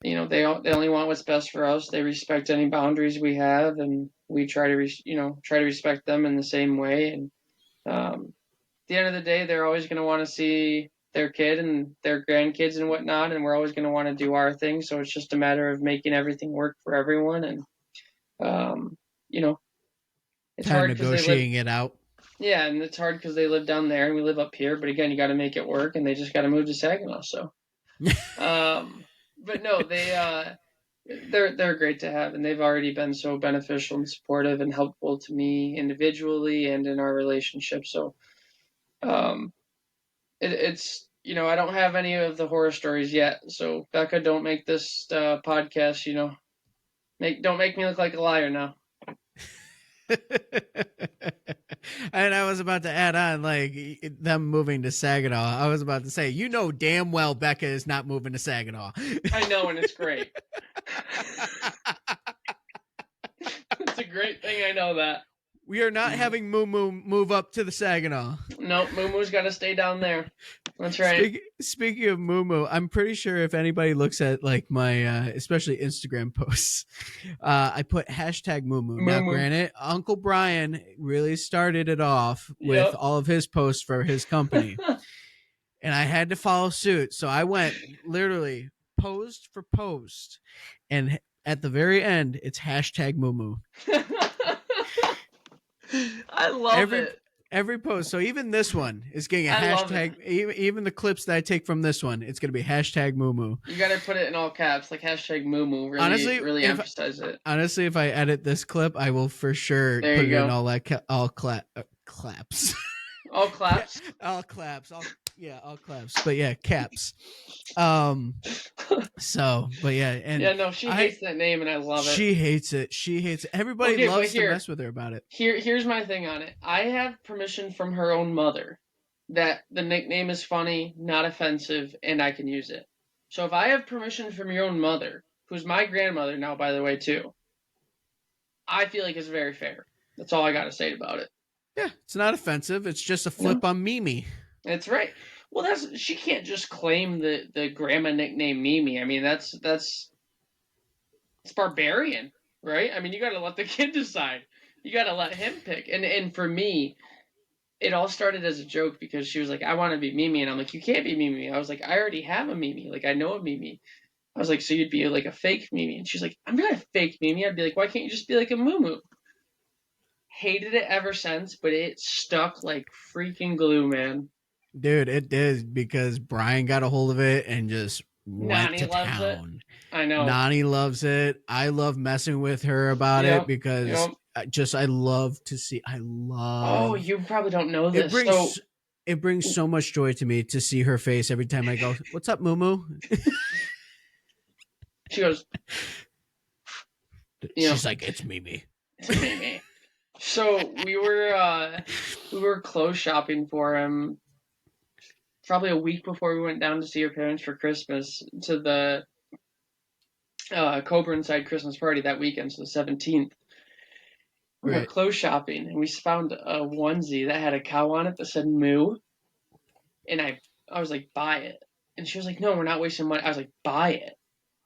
[SPEAKER 7] they only want what's best for us. They respect any boundaries we have, and we try to respect them in the same way. And at the end of the day, they're always going to want to see their kid and their grandkids and whatnot, and we're always going to want to do our thing. So it's just a matter of making everything work for everyone. And it's
[SPEAKER 6] Kind
[SPEAKER 7] hard
[SPEAKER 6] of
[SPEAKER 7] because they live.
[SPEAKER 6] negotiating it out.
[SPEAKER 7] Yeah, and it's hard because they live down there and we live up here. But again, you got to make it work, and they just got to move to Saginaw. So, but no, they're great to have, and they've already been so beneficial and supportive and helpful to me individually and in our relationship. So, it's I don't have any of the horror stories yet. So Becca, don't make this podcast. Don't make me look like a liar now.
[SPEAKER 6] And I was about to add on, like, them moving to Saginaw. I was about to say, damn well Becca is not moving to Saginaw.
[SPEAKER 7] I know, and it's great. It's a great thing. I know that.
[SPEAKER 6] We are not having Moo move up to the Saginaw.
[SPEAKER 7] Nope, Moo Moo's got to stay down there. That's right.
[SPEAKER 6] Speaking of Moo Moo, I'm pretty sure if anybody looks at like my, especially Instagram posts, I put hashtag Moo Moo. Now, granted, Uncle Brian really started it off with all of his posts for his company, and I had to follow suit. So I went literally post for post, and at the very end, it's hashtag Moo Moo.
[SPEAKER 7] I love it.
[SPEAKER 6] Every post. So even this one is getting a hashtag. Even the clips that I take from this one, it's going to be hashtag Moo Moo.
[SPEAKER 7] You got to put it in all caps, like hashtag Moo Moo. Really emphasize it.
[SPEAKER 6] Honestly, if I edit this clip, I will for sure put it in all that all claps.
[SPEAKER 7] All claps.
[SPEAKER 6] All claps. All claps. But yeah, caps. So, but yeah, and
[SPEAKER 7] yeah, no, she hates that name, and I love it.
[SPEAKER 6] She hates it. Everybody loves to mess with her about it.
[SPEAKER 7] Here's my thing on it. I have permission from her own mother that the nickname is funny, not offensive, and I can use it. So if I have permission from your own mother, who's my grandmother now, by the way, too, I feel like it's very fair. That's all I got to say about it.
[SPEAKER 6] Yeah, it's not offensive. It's just a flip on Mimi.
[SPEAKER 7] That's right. Well, she can't just claim the grandma nickname Mimi. I mean, that's barbarian, right? I mean, you got to let the kid decide. You got to let him pick. And for me, it all started as a joke because she was like, "I want to be Mimi," and I'm like, "You can't be Mimi." I was like, "I already have a Mimi. Like, I know a Mimi." I was like, "So you'd be like a fake Mimi?" And she's like, "I'm not a fake Mimi." I'd be like, "Why can't you just be like a Moo Moo?" Hated it ever since, but it stuck like freaking glue, man.
[SPEAKER 6] Dude, it did, because Brian got a hold of it and just went to town.
[SPEAKER 7] I know.
[SPEAKER 6] Nani loves it. I love messing with her about it because I love to see. Oh,
[SPEAKER 7] you probably don't know this.
[SPEAKER 6] It brings so much joy to me to see her face every time I go, "What's up, Moo Moo?"
[SPEAKER 7] She goes.
[SPEAKER 6] She's like, "It's Mimi."
[SPEAKER 7] It's Mimi. So we were clothes shopping for him. Probably a week before we went down to see your parents for Christmas to the Cobra Inside Christmas party that weekend, so the 17th. We were clothes shopping, and we found a onesie that had a cow on it that said Moo. And I was like, "Buy it." And she was like, "No, we're not wasting money." I was like, "Buy it."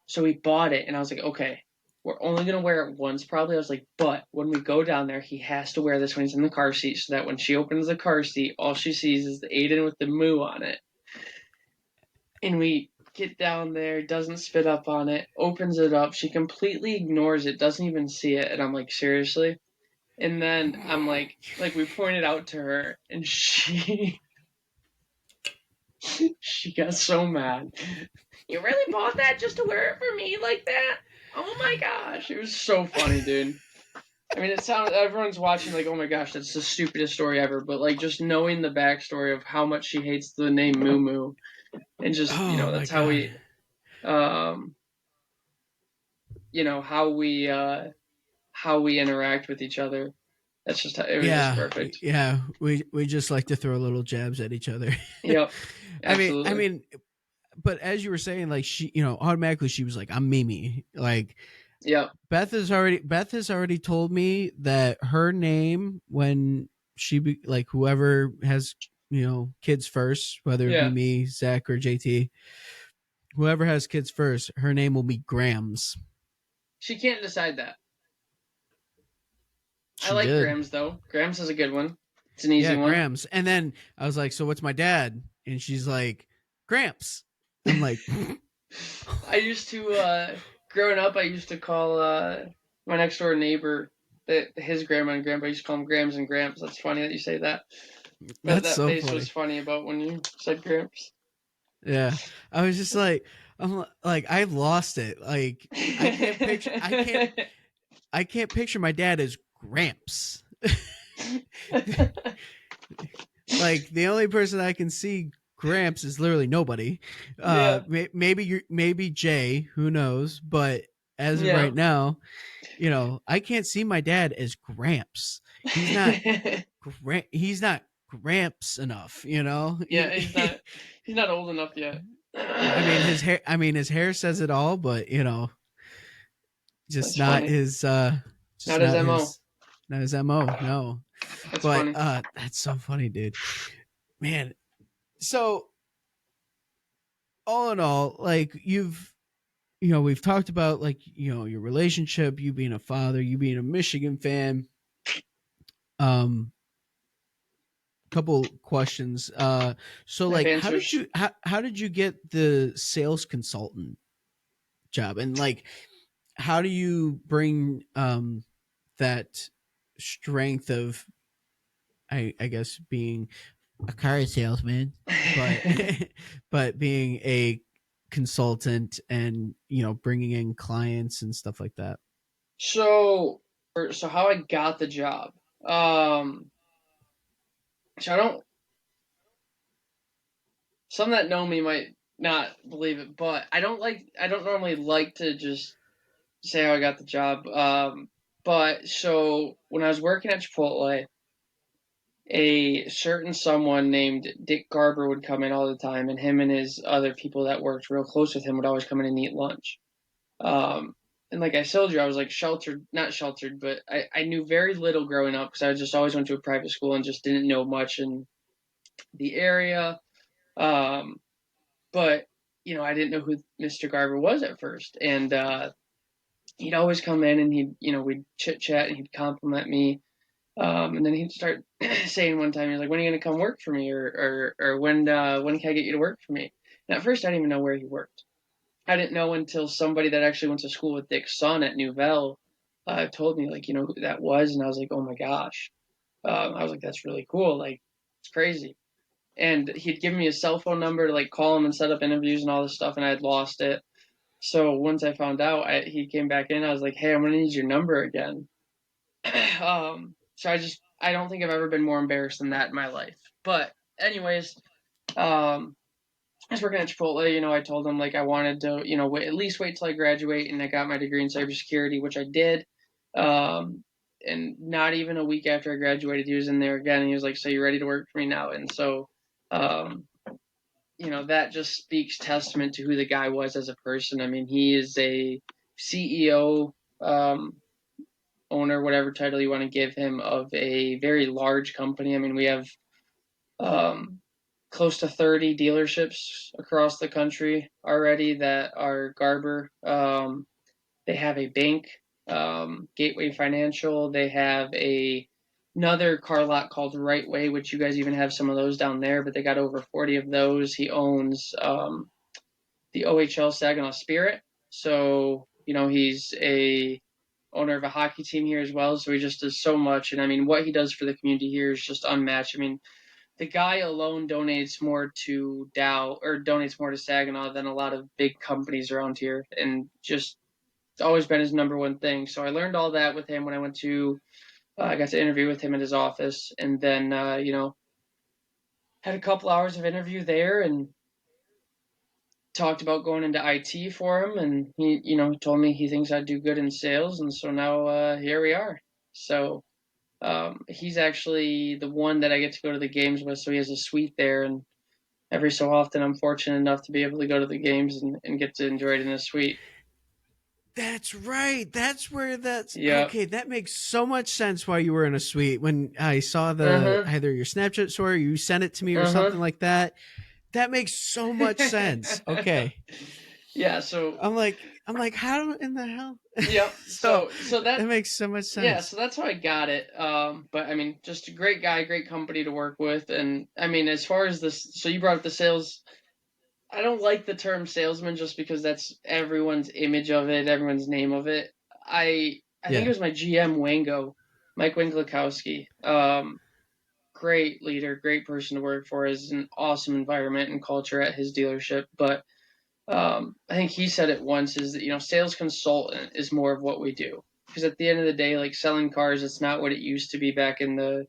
[SPEAKER 7] So we bought it, and I was like, "Okay, we're only going to wear it once probably." I was like, "But when we go down there, he has to wear this when he's in the car seat so that when she opens the car seat, all she sees is the Aiden with the Moo on it." And we get down there, doesn't spit up on it, opens it up. She completely ignores it, doesn't even see it. And I'm like, "Seriously?" And then I'm like we pointed out to her, and she got so mad. "You really bought that just to wear it for me like that? Oh my gosh." It was so funny, dude. I mean, everyone's watching like, "Oh my gosh, that's the stupidest story ever." But like, just knowing the backstory of how much she hates the name Moo Moo, and just, that's how we, how we interact with each other. That's just it was just perfect.
[SPEAKER 6] Yeah. We just like to throw little jabs at each other.
[SPEAKER 7] Yep.
[SPEAKER 6] I mean, but as you were saying, like, she, automatically she was like, "I'm Mimi." Like,
[SPEAKER 7] yeah.
[SPEAKER 6] Beth has already told me that her name, when she like whoever has, kids first, whether it be me, Zach, or JT, whoever has kids first, her name will be Grams.
[SPEAKER 7] She can't decide that. I like Grams though. Grams is a good one. It's an easy one.
[SPEAKER 6] Grams. And then I was like, "So what's my dad?" And she's like, Gramps. I'm like,
[SPEAKER 7] I used to, growing up, I used to call my next door neighbor, his grandma and grandpa, I used to call them Grams and Gramps. That's funny that you say that.
[SPEAKER 6] that's
[SPEAKER 7] That
[SPEAKER 6] so
[SPEAKER 7] face was
[SPEAKER 6] funny.
[SPEAKER 7] funny about when you said Gramps.
[SPEAKER 6] Yeah, I was just like, like, I've lost it. Like, I can't picture my dad as Gramps. Like, the only person I can see Gramps is literally nobody.
[SPEAKER 7] Yeah.
[SPEAKER 6] Maybe Jay, who knows? But as of
[SPEAKER 7] Yeah.
[SPEAKER 6] right now, I can't see my dad as Gramps. He's not he's not Gramps enough,
[SPEAKER 7] Yeah, he's not old enough yet.
[SPEAKER 6] his hair says it all, but just
[SPEAKER 7] That's
[SPEAKER 6] not
[SPEAKER 7] funny.
[SPEAKER 6] his just
[SPEAKER 7] Not his MO.
[SPEAKER 6] not his MO, no.
[SPEAKER 7] That's
[SPEAKER 6] But
[SPEAKER 7] funny.
[SPEAKER 6] that's so funny, dude. Man. So all in all, like, we've talked about, like, your relationship, you being a father, you being a Michigan fan. Couple questions. So,
[SPEAKER 7] I have
[SPEAKER 6] like,
[SPEAKER 7] answers.
[SPEAKER 6] how did you get the sales consultant job, and, like, how do you bring that strength of, I guess, being a car salesman, but but being a consultant, and bringing in clients and stuff like that?
[SPEAKER 7] So how I got the job. So I don't. Some that know me might not believe it, but I don't normally like to just say how I got the job. But so when I was working at Chipotle, a certain someone named Dick Garber would come in all the time, and him and his other people that worked real close with him would always come in and eat lunch. Um, and like I told you, I was like not sheltered, but I knew very little growing up because I just always went to a private school and just didn't know much in the area. Um, but I didn't know who Mr. Garber was at first, and he'd always come in and we'd chit chat and he'd compliment me. And then he'd start saying one time, he's like, "When are you gonna come work for me?" Or when can I get you to work for me? And at first, I didn't even know where he worked. I didn't know until somebody that actually went to school with Dick's son at Nouvelle told me, like, who that was, and I was like, "Oh my gosh!" I was like, "That's really cool. Like, it's crazy." And he'd give me a cell phone number to like call him and set up interviews and all this stuff, and I had lost it. So once I found out, he came back in. I was like, "Hey, I'm gonna need your number again." So I don't think I've ever been more embarrassed than that in my life. But anyways, I was working at Chipotle. I told him like I wanted to, at least wait till I graduate, and I got my degree in cybersecurity, which I did. And not even a week after I graduated, he was in there again, and he was like, "So you ready to work for me now?" And so, that just speaks testament to who the guy was as a person. I mean, he is a CEO, owner, whatever title you want to give him, of a very large company. I mean, we have close to 30 dealerships across the country already that are Garber. They have a bank, Gateway Financial. They have another car lot called Right Way, which you guys even have some of those down there, but they got over 40 of those. He owns the OHL Saginaw Spirit. So, he's a owner of a hockey team here as well. So he just does so much. And I mean, what he does for the community here is just unmatched. I mean, the guy alone donates more to Dow, or donates more to Saginaw than a lot of big companies around here. And just, it's always been his number one thing. So I learned all that with him when I got to interview with him at his office. And then, had a couple hours of interview there and talked about going into IT for him, and he, told me he thinks I'd do good in sales, and so now here we are. So he's actually the one that I get to go to the games with, so he has a suite there, and every so often I'm fortunate enough to be able to go to the games and get to enjoy it in the suite.
[SPEAKER 6] That's right. That's where that's
[SPEAKER 7] Yeah.
[SPEAKER 6] okay. That makes so much sense why you were in a suite. When I saw
[SPEAKER 7] Uh-huh.
[SPEAKER 6] either your Snapchat story, you sent it to me, or
[SPEAKER 7] Uh-huh.
[SPEAKER 6] something like that. That makes so much sense. Okay.
[SPEAKER 7] Yeah, so
[SPEAKER 6] I'm like, how in the hell?
[SPEAKER 7] Yep. So
[SPEAKER 6] that makes so much sense.
[SPEAKER 7] Yeah, so that's how I got it. But I mean, just a great guy, great company to work with, and I mean, as far as this, so you brought up the sales I don't like the term salesman just because that's everyone's image of it, everyone's name of it. I think
[SPEAKER 6] Yeah.
[SPEAKER 7] it was my GM Wango, Mike Winklakowski. Great leader, great person to work for. Is an awesome environment and culture at his dealership. But I think he said it once is that sales consultant is more of what we do, because at the end of the day, like selling cars, it's not what it used to be back in the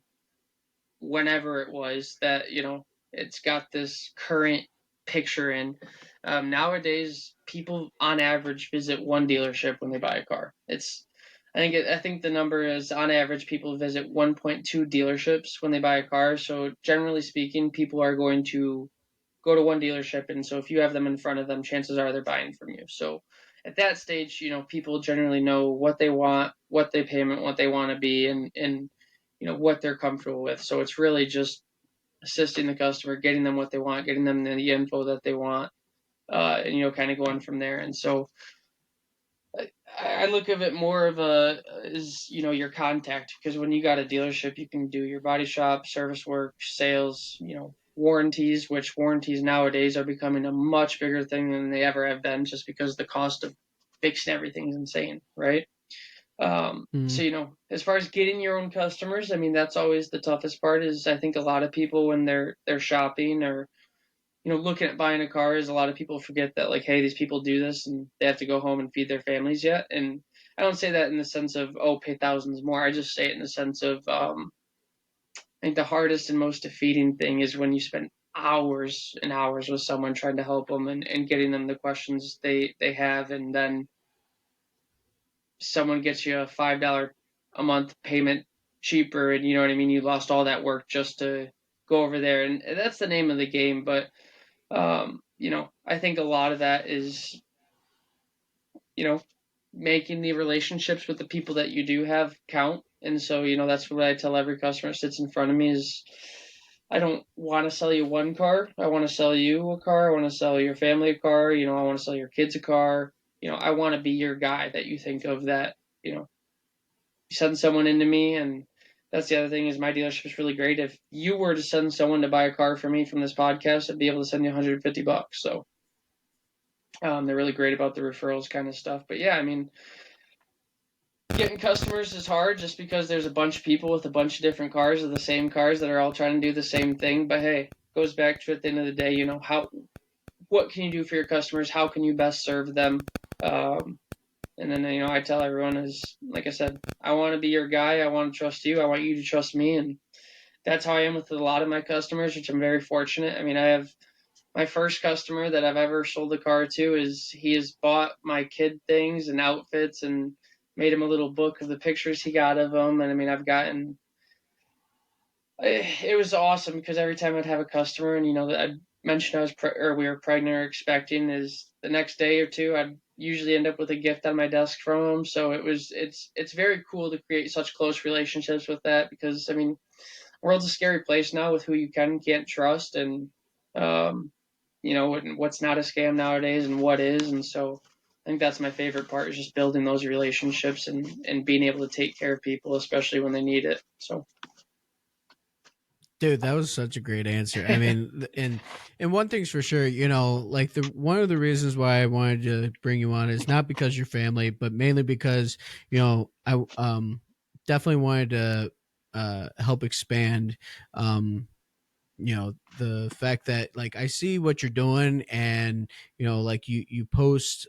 [SPEAKER 7] whenever it was that it's got this current picture in. Nowadays people on average visit one dealership when they buy a car. I think the number is on average people visit 1.2 dealerships when they buy a car. So generally speaking, people are going to go to one dealership, and so if you have them in front of them, chances are they're buying from you. So at that stage, people generally know what they want, what they payment, what they want to be, and what they're comfortable with. So it's really just assisting the customer, getting them what they want, getting them the info that they want, and kind of going from there. And so I look at it more of your contact, because when you got a dealership, you can do your body shop, service work, sales, warranties, which warranties nowadays are becoming a much bigger thing than they ever have been, just because the cost of fixing everything is insane, right?
[SPEAKER 6] Mm.
[SPEAKER 7] So as far as getting your own customers, I mean that's always the toughest part. Is I think a lot of people when they're shopping or looking at buying a car, is a lot of people forget that, like, hey, these people do this and they have to go home and feed their families yet. And I don't say that in the sense of, oh, pay thousands more. I just say it in the sense of, I think the hardest and most defeating thing is when you spend hours and hours with someone trying to help them and getting them the questions they have, and then someone gets you a $5 a month payment cheaper, and you know what I mean, you lost all that work just to go over there. And that's the name of the game. But I think a lot of that is, making the relationships with the people that you do have count. And so, that's what I tell every customer that sits in front of me is, I don't want to sell you one car. I want to sell you a car. I want to sell your family a car. I want to sell your kids a car. I want to be your guy that you think of, that, you send someone into me. And that's the other thing, is my dealership is really great. If you were to send someone to buy a car for me from this podcast, I'd be able to send you $150. So they're really great about the referrals kind of stuff. But yeah, I mean, getting customers is hard just because there's a bunch of people with a bunch of different cars, or the same cars, that are all trying to do the same thing. But hey, it goes back to, at the end of the day, what can you do for your customers? How can you best serve them? And then, I tell everyone is, like I said, I want to be your guy. I want to trust you. I want you to trust me. And that's how I am with a lot of my customers, which I'm very fortunate. I mean, I have my first customer that I've ever sold a car to, he has bought my kid things and outfits and made him a little book of the pictures he got of them. And I mean, it was awesome, because every time I'd have a customer and, that I'd mentioned we were pregnant or expecting, is the next day or two, I'd usually end up with a gift on my desk from them. So it's very cool to create such close relationships with that, because I mean, the world's a scary place now with who you can and can't trust, and what's not a scam nowadays and what is. And so I think that's my favorite part, is just building those relationships and being able to take care of people, especially when they need it. So
[SPEAKER 6] Dude, that was such a great answer. I mean, and one thing's for sure, like the one of the reasons why I wanted to bring you on is not because you're family, but mainly because I definitely wanted to help expand the fact that, like, I see what you're doing, and like you post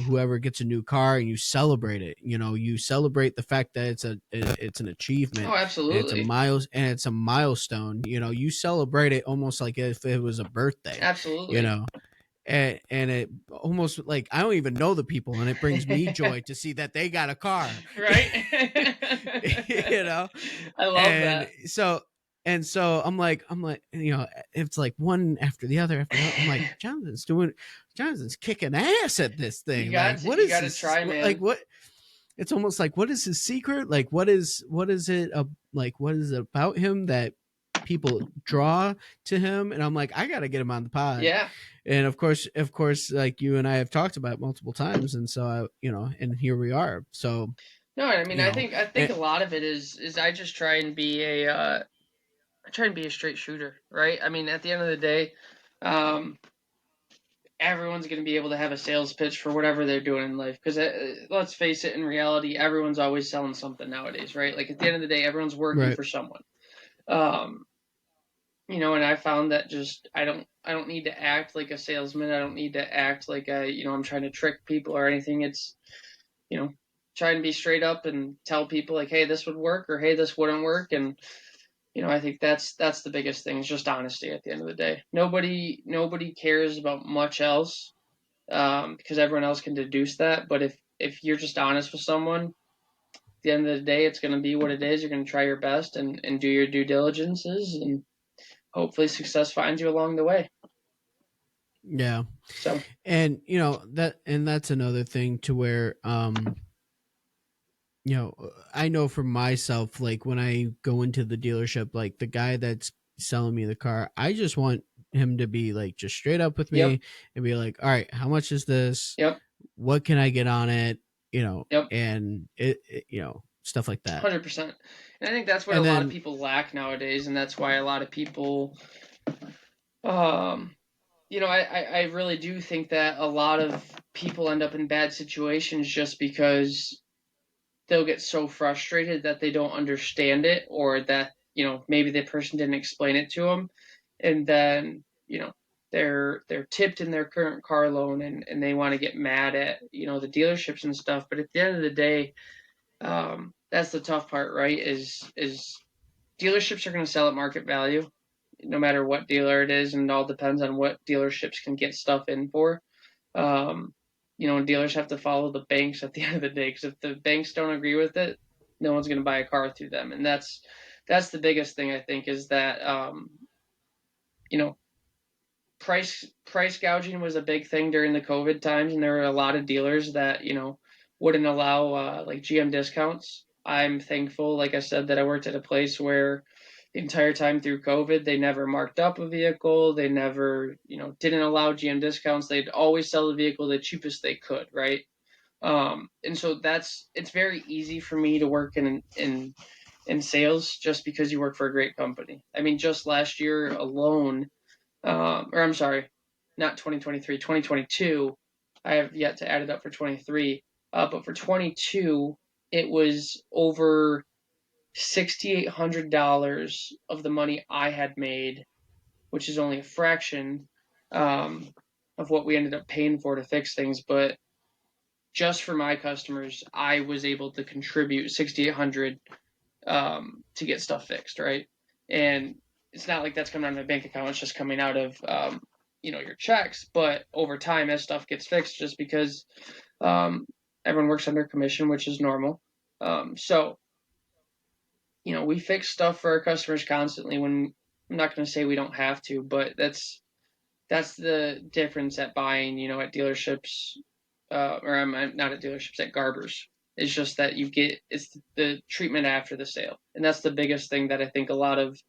[SPEAKER 6] whoever gets a new car and you celebrate it. You celebrate the fact that it's an achievement,
[SPEAKER 7] oh,
[SPEAKER 6] and
[SPEAKER 7] absolutely.
[SPEAKER 6] it's a milestone. You celebrate it almost like if it was a birthday. you
[SPEAKER 7] Absolutely.
[SPEAKER 6] know and it almost, like, I don't even know the people, and it brings me joy to see that they got a car.
[SPEAKER 7] Right.
[SPEAKER 6] you know
[SPEAKER 7] I love
[SPEAKER 6] and
[SPEAKER 7] that.
[SPEAKER 6] so I'm like, it's like one after the other after the other. I'm like, Jonathan's kicking ass at this
[SPEAKER 7] You
[SPEAKER 6] thing.
[SPEAKER 7] got
[SPEAKER 6] Like,
[SPEAKER 7] to
[SPEAKER 6] what
[SPEAKER 7] you
[SPEAKER 6] is
[SPEAKER 7] got to
[SPEAKER 6] this?
[SPEAKER 7] try,
[SPEAKER 6] Like,
[SPEAKER 7] man.
[SPEAKER 6] what? It's almost like, what is his secret? Like, what is it? Like, what is it about him that people draw to him? And I'm like, I got to get him on the pod.
[SPEAKER 7] Yeah.
[SPEAKER 6] And of course, like, you and I have talked about it multiple times. And so and here we are. So,
[SPEAKER 7] No, I mean,
[SPEAKER 6] you know,
[SPEAKER 7] I think
[SPEAKER 6] and,
[SPEAKER 7] a lot of it is I just try and be I try and be a straight shooter, right? I mean, at the end of the day, um, everyone's going to be able to have a sales pitch for whatever they're doing in life. Because let's face it, in reality, everyone's always selling something nowadays, right? Like at the end of the day, everyone's working for someone. And I found that just I don't need to act like a salesman. I don't need to act like I'm trying to trick people or anything. It's try and be straight up and tell people like, hey, this would work, or hey, this wouldn't work. And I think that's the biggest thing, is just honesty at the end of the day. Nobody cares about much else, because everyone else can deduce that. But if you're just honest with someone, at the end of the day, it's going to be what it is. You're going to try your best and do your due diligences, and hopefully success finds you along the way.
[SPEAKER 6] Yeah.
[SPEAKER 7] So,
[SPEAKER 6] and that's another thing to where, I know for myself, like when I go into the dealership, like the guy that's selling me the car, I just want him to be like just straight up with me and be like, all right, how much is this?
[SPEAKER 7] Yep.
[SPEAKER 6] What can I get on it?
[SPEAKER 7] Yep.
[SPEAKER 6] And stuff like that.
[SPEAKER 7] 100%. And I think that's what a lot of people lack nowadays, and that's why a lot of people, I really do think that a lot of people end up in bad situations just because they'll get so frustrated that they don't understand it, or that, maybe the person didn't explain it to them. And then, they're tipped in their current car loan, and they want to get mad at, the dealerships and stuff. But at the end of the day, that's the tough part, right? Is dealerships are going to sell at market value, no matter what dealer it is, and it all depends on what dealerships can get stuff in for. And dealers have to follow the banks at the end of the day, because if the banks don't agree with it, no one's going to buy a car through them. And that's the biggest thing, I think, is that price gouging was a big thing during the COVID times, and there were a lot of dealers that wouldn't allow like GM discounts. I'm thankful, like I said, that I worked at a place where the entire time through COVID, they never marked up a vehicle. They never, didn't allow GM discounts. They'd always sell the vehicle the cheapest they could, right? And so it's very easy for me to work in sales, just because you work for a great company. I mean, just last year alone, or I'm sorry, not 2023, 2022. I have yet to add it up for 23. But for 22, it was over $6,800 of the money I had made, which is only a fraction of what we ended up paying for to fix things. But just for my customers, I was able to contribute $6,800 to get stuff fixed, right? And it's not like that's coming out of my bank account. It's just coming out of your checks. But over time, as stuff gets fixed, just because everyone works under commission, which is normal. So we fix stuff for our customers constantly. When I'm not going to say we don't have to, but that's the difference at buying, at dealerships, or I'm not at dealerships, at Garber's. It's just that it's the treatment after the sale. And that's the biggest thing that I think a lot of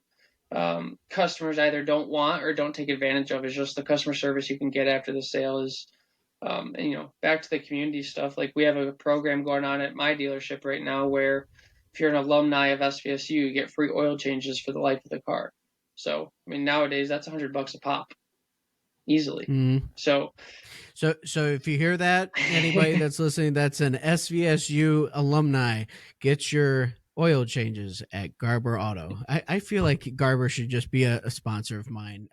[SPEAKER 7] customers either don't want or don't take advantage of, is just the customer service you can get after the sale. Is and back to the community stuff, like we have a program going on at my dealership right now where if you're an alumni of SVSU, you get free oil changes for the life of the car. So, I mean, nowadays that's $100 a pop, easily.
[SPEAKER 6] Mm-hmm.
[SPEAKER 7] So
[SPEAKER 6] if you hear that, anybody that's listening, that's an SVSU alumni, get your oil changes at Garber Auto. I feel like Garber should just be a sponsor of mine.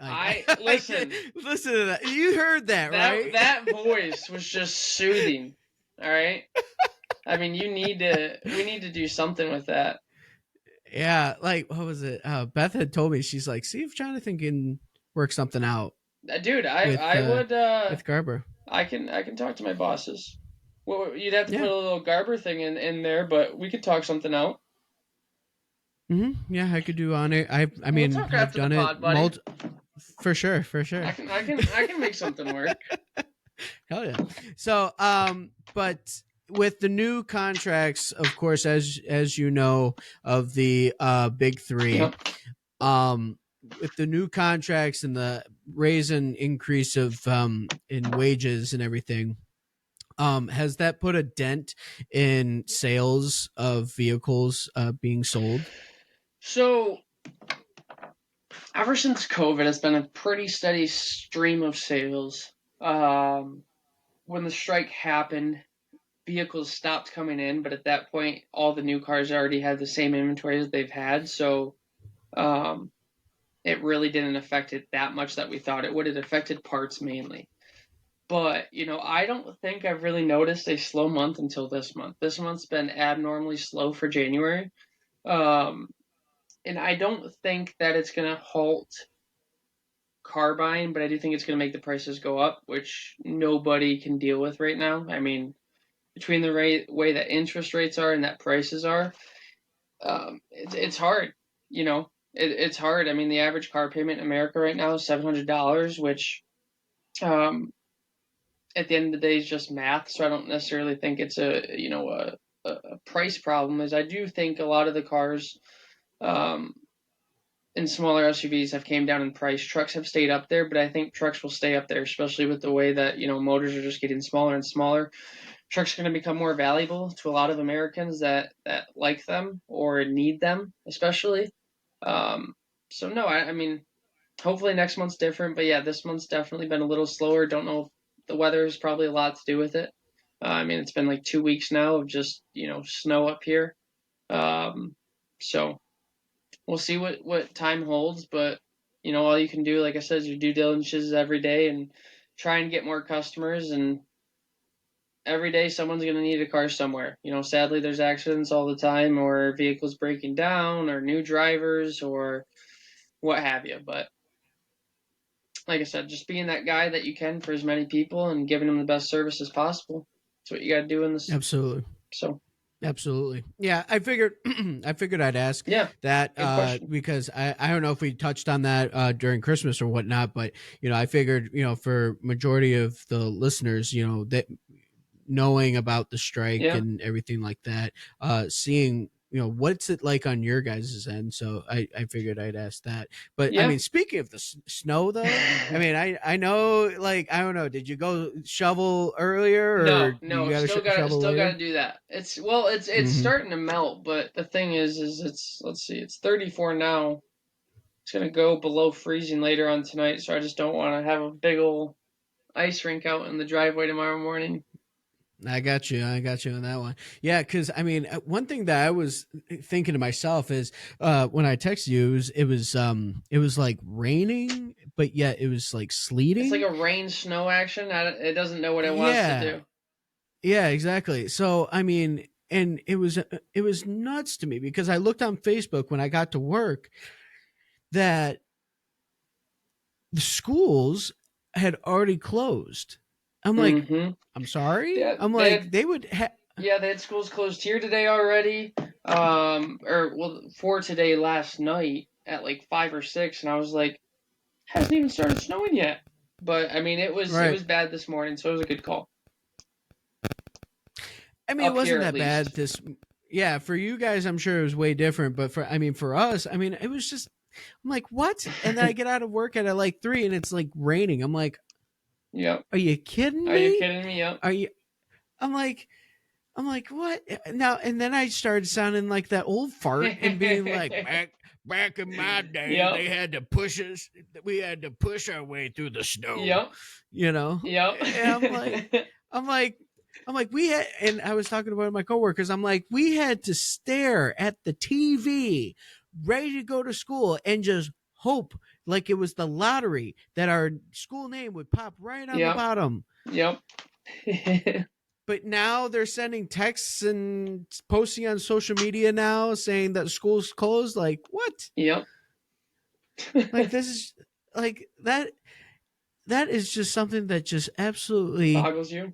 [SPEAKER 7] Listen
[SPEAKER 6] to that. You heard that, right?
[SPEAKER 7] That voice was just soothing. All right. I mean, we need to do something with that.
[SPEAKER 6] Yeah, like what was it? Beth had told me, she's like, see if Jonathan can work something out.
[SPEAKER 7] Dude, I would
[SPEAKER 6] with Garber.
[SPEAKER 7] I can talk to my bosses. Well, you'd have to put a little Garber thing in there, but we could talk something out.
[SPEAKER 6] Mm-hmm. Yeah, I could do on it. I mean, I've done it for sure.
[SPEAKER 7] I can make something work.
[SPEAKER 6] Hell yeah. So, but with the new contracts, of course, as you know, of the big three, with the new contracts and the raise and increase of in wages and everything, has that put a dent in sales of vehicles being sold?
[SPEAKER 7] So, ever since COVID, it's been a pretty steady stream of sales. When the strike happened, vehicles stopped coming in, but at that point, all the new cars already had the same inventory as they've had, so it really didn't affect it that much that we thought it would. It affected parts mainly. But, I don't think I've really noticed a slow month until this month. This month's been abnormally slow for January. And I don't think that it's going to halt car buying, but I do think it's going to make the prices go up, which nobody can deal with right now. I mean, between the way that interest rates are and that prices are, it's hard. It's hard. I mean, the average car payment in America right now is $700, which at the end of the day is just math. So I don't necessarily think it's a price problem. As I do think a lot of the cars in smaller SUVs have came down in price. Trucks have stayed up there, but I think trucks will stay up there, especially with the way that motors are just getting smaller and smaller. Trucks are going to become more valuable to a lot of Americans that like them or need them, especially. So no, I mean, hopefully next month's different, but yeah, this month's definitely been a little slower. Don't know if the weather is probably a lot to do with it. I mean, it's been like 2 weeks now of just snow up here. So we'll see what time holds, but all you can do, like I said, is your due diligence every day and try and get more customers, and every day someone's going to need a car somewhere. Sadly there's accidents all the time, or vehicles breaking down, or new drivers, or what have you. But like I said, just being that guy that you can for as many people and giving them the best service as possible. That's what you got to do in this.
[SPEAKER 6] Absolutely.
[SPEAKER 7] So
[SPEAKER 6] Absolutely. Yeah, I figured I'd ask that because I don't know if we touched on that during Christmas or whatnot, but I figured, for majority of the listeners, that knowing about the strike and everything like that, seeing what's it like on your guys' end. So I figured I'd ask that. But I mean, speaking of the snow though, I mean, I know, like, I don't know, did you go shovel earlier, or
[SPEAKER 7] no,
[SPEAKER 6] you
[SPEAKER 7] still
[SPEAKER 6] shovel
[SPEAKER 7] gotta do that. It's starting to melt, but the thing is let's see, it's 34 now. It's gonna go below freezing later on tonight, so I just don't want to have a big old ice rink out in the driveway tomorrow morning.
[SPEAKER 6] I got you on that one. Yeah, because I mean, one thing that I was thinking to myself is when I texted you, it was like raining, but yet it was like sleeting.
[SPEAKER 7] It's like a rain snow action. It doesn't know what it wants to do.
[SPEAKER 6] Yeah, exactly. So I mean, and it was nuts to me because I looked on Facebook when I got to work that the schools had already closed. I'm like, I'm sorry.
[SPEAKER 7] Yeah,
[SPEAKER 6] I'm like, they would
[SPEAKER 7] yeah, they had schools closed here today already. For today last night at like 5 or 6, and I was like, hasn't even started snowing yet. But I mean, it was bad this morning, so it was a good call.
[SPEAKER 6] I mean, it wasn't that bad. Yeah, for you guys, I'm sure it was way different. But for us, I mean, it was just, I'm like, what? And then I get out of work at like 3, and it's like raining. I'm like,
[SPEAKER 7] yeah.
[SPEAKER 6] Are you kidding me?
[SPEAKER 7] Are you kidding me? Yep.
[SPEAKER 6] I'm like, what now? And then I started sounding like that old fart and being like, back in my day, they had to push us. We had to push our way through the snow.
[SPEAKER 7] Yep.
[SPEAKER 6] Yep. And I'm like, we had, and I was talking to one of my coworkers. I'm like, we had to stare at the TV, ready to go to school, and just hope like it was the lottery that our school name would pop right on the bottom.
[SPEAKER 7] Yep.
[SPEAKER 6] But now they're sending texts and posting on social media now saying that school's closed. Like, what?
[SPEAKER 7] Yep.
[SPEAKER 6] Like, this is like that is just something that just absolutely
[SPEAKER 7] boggles you.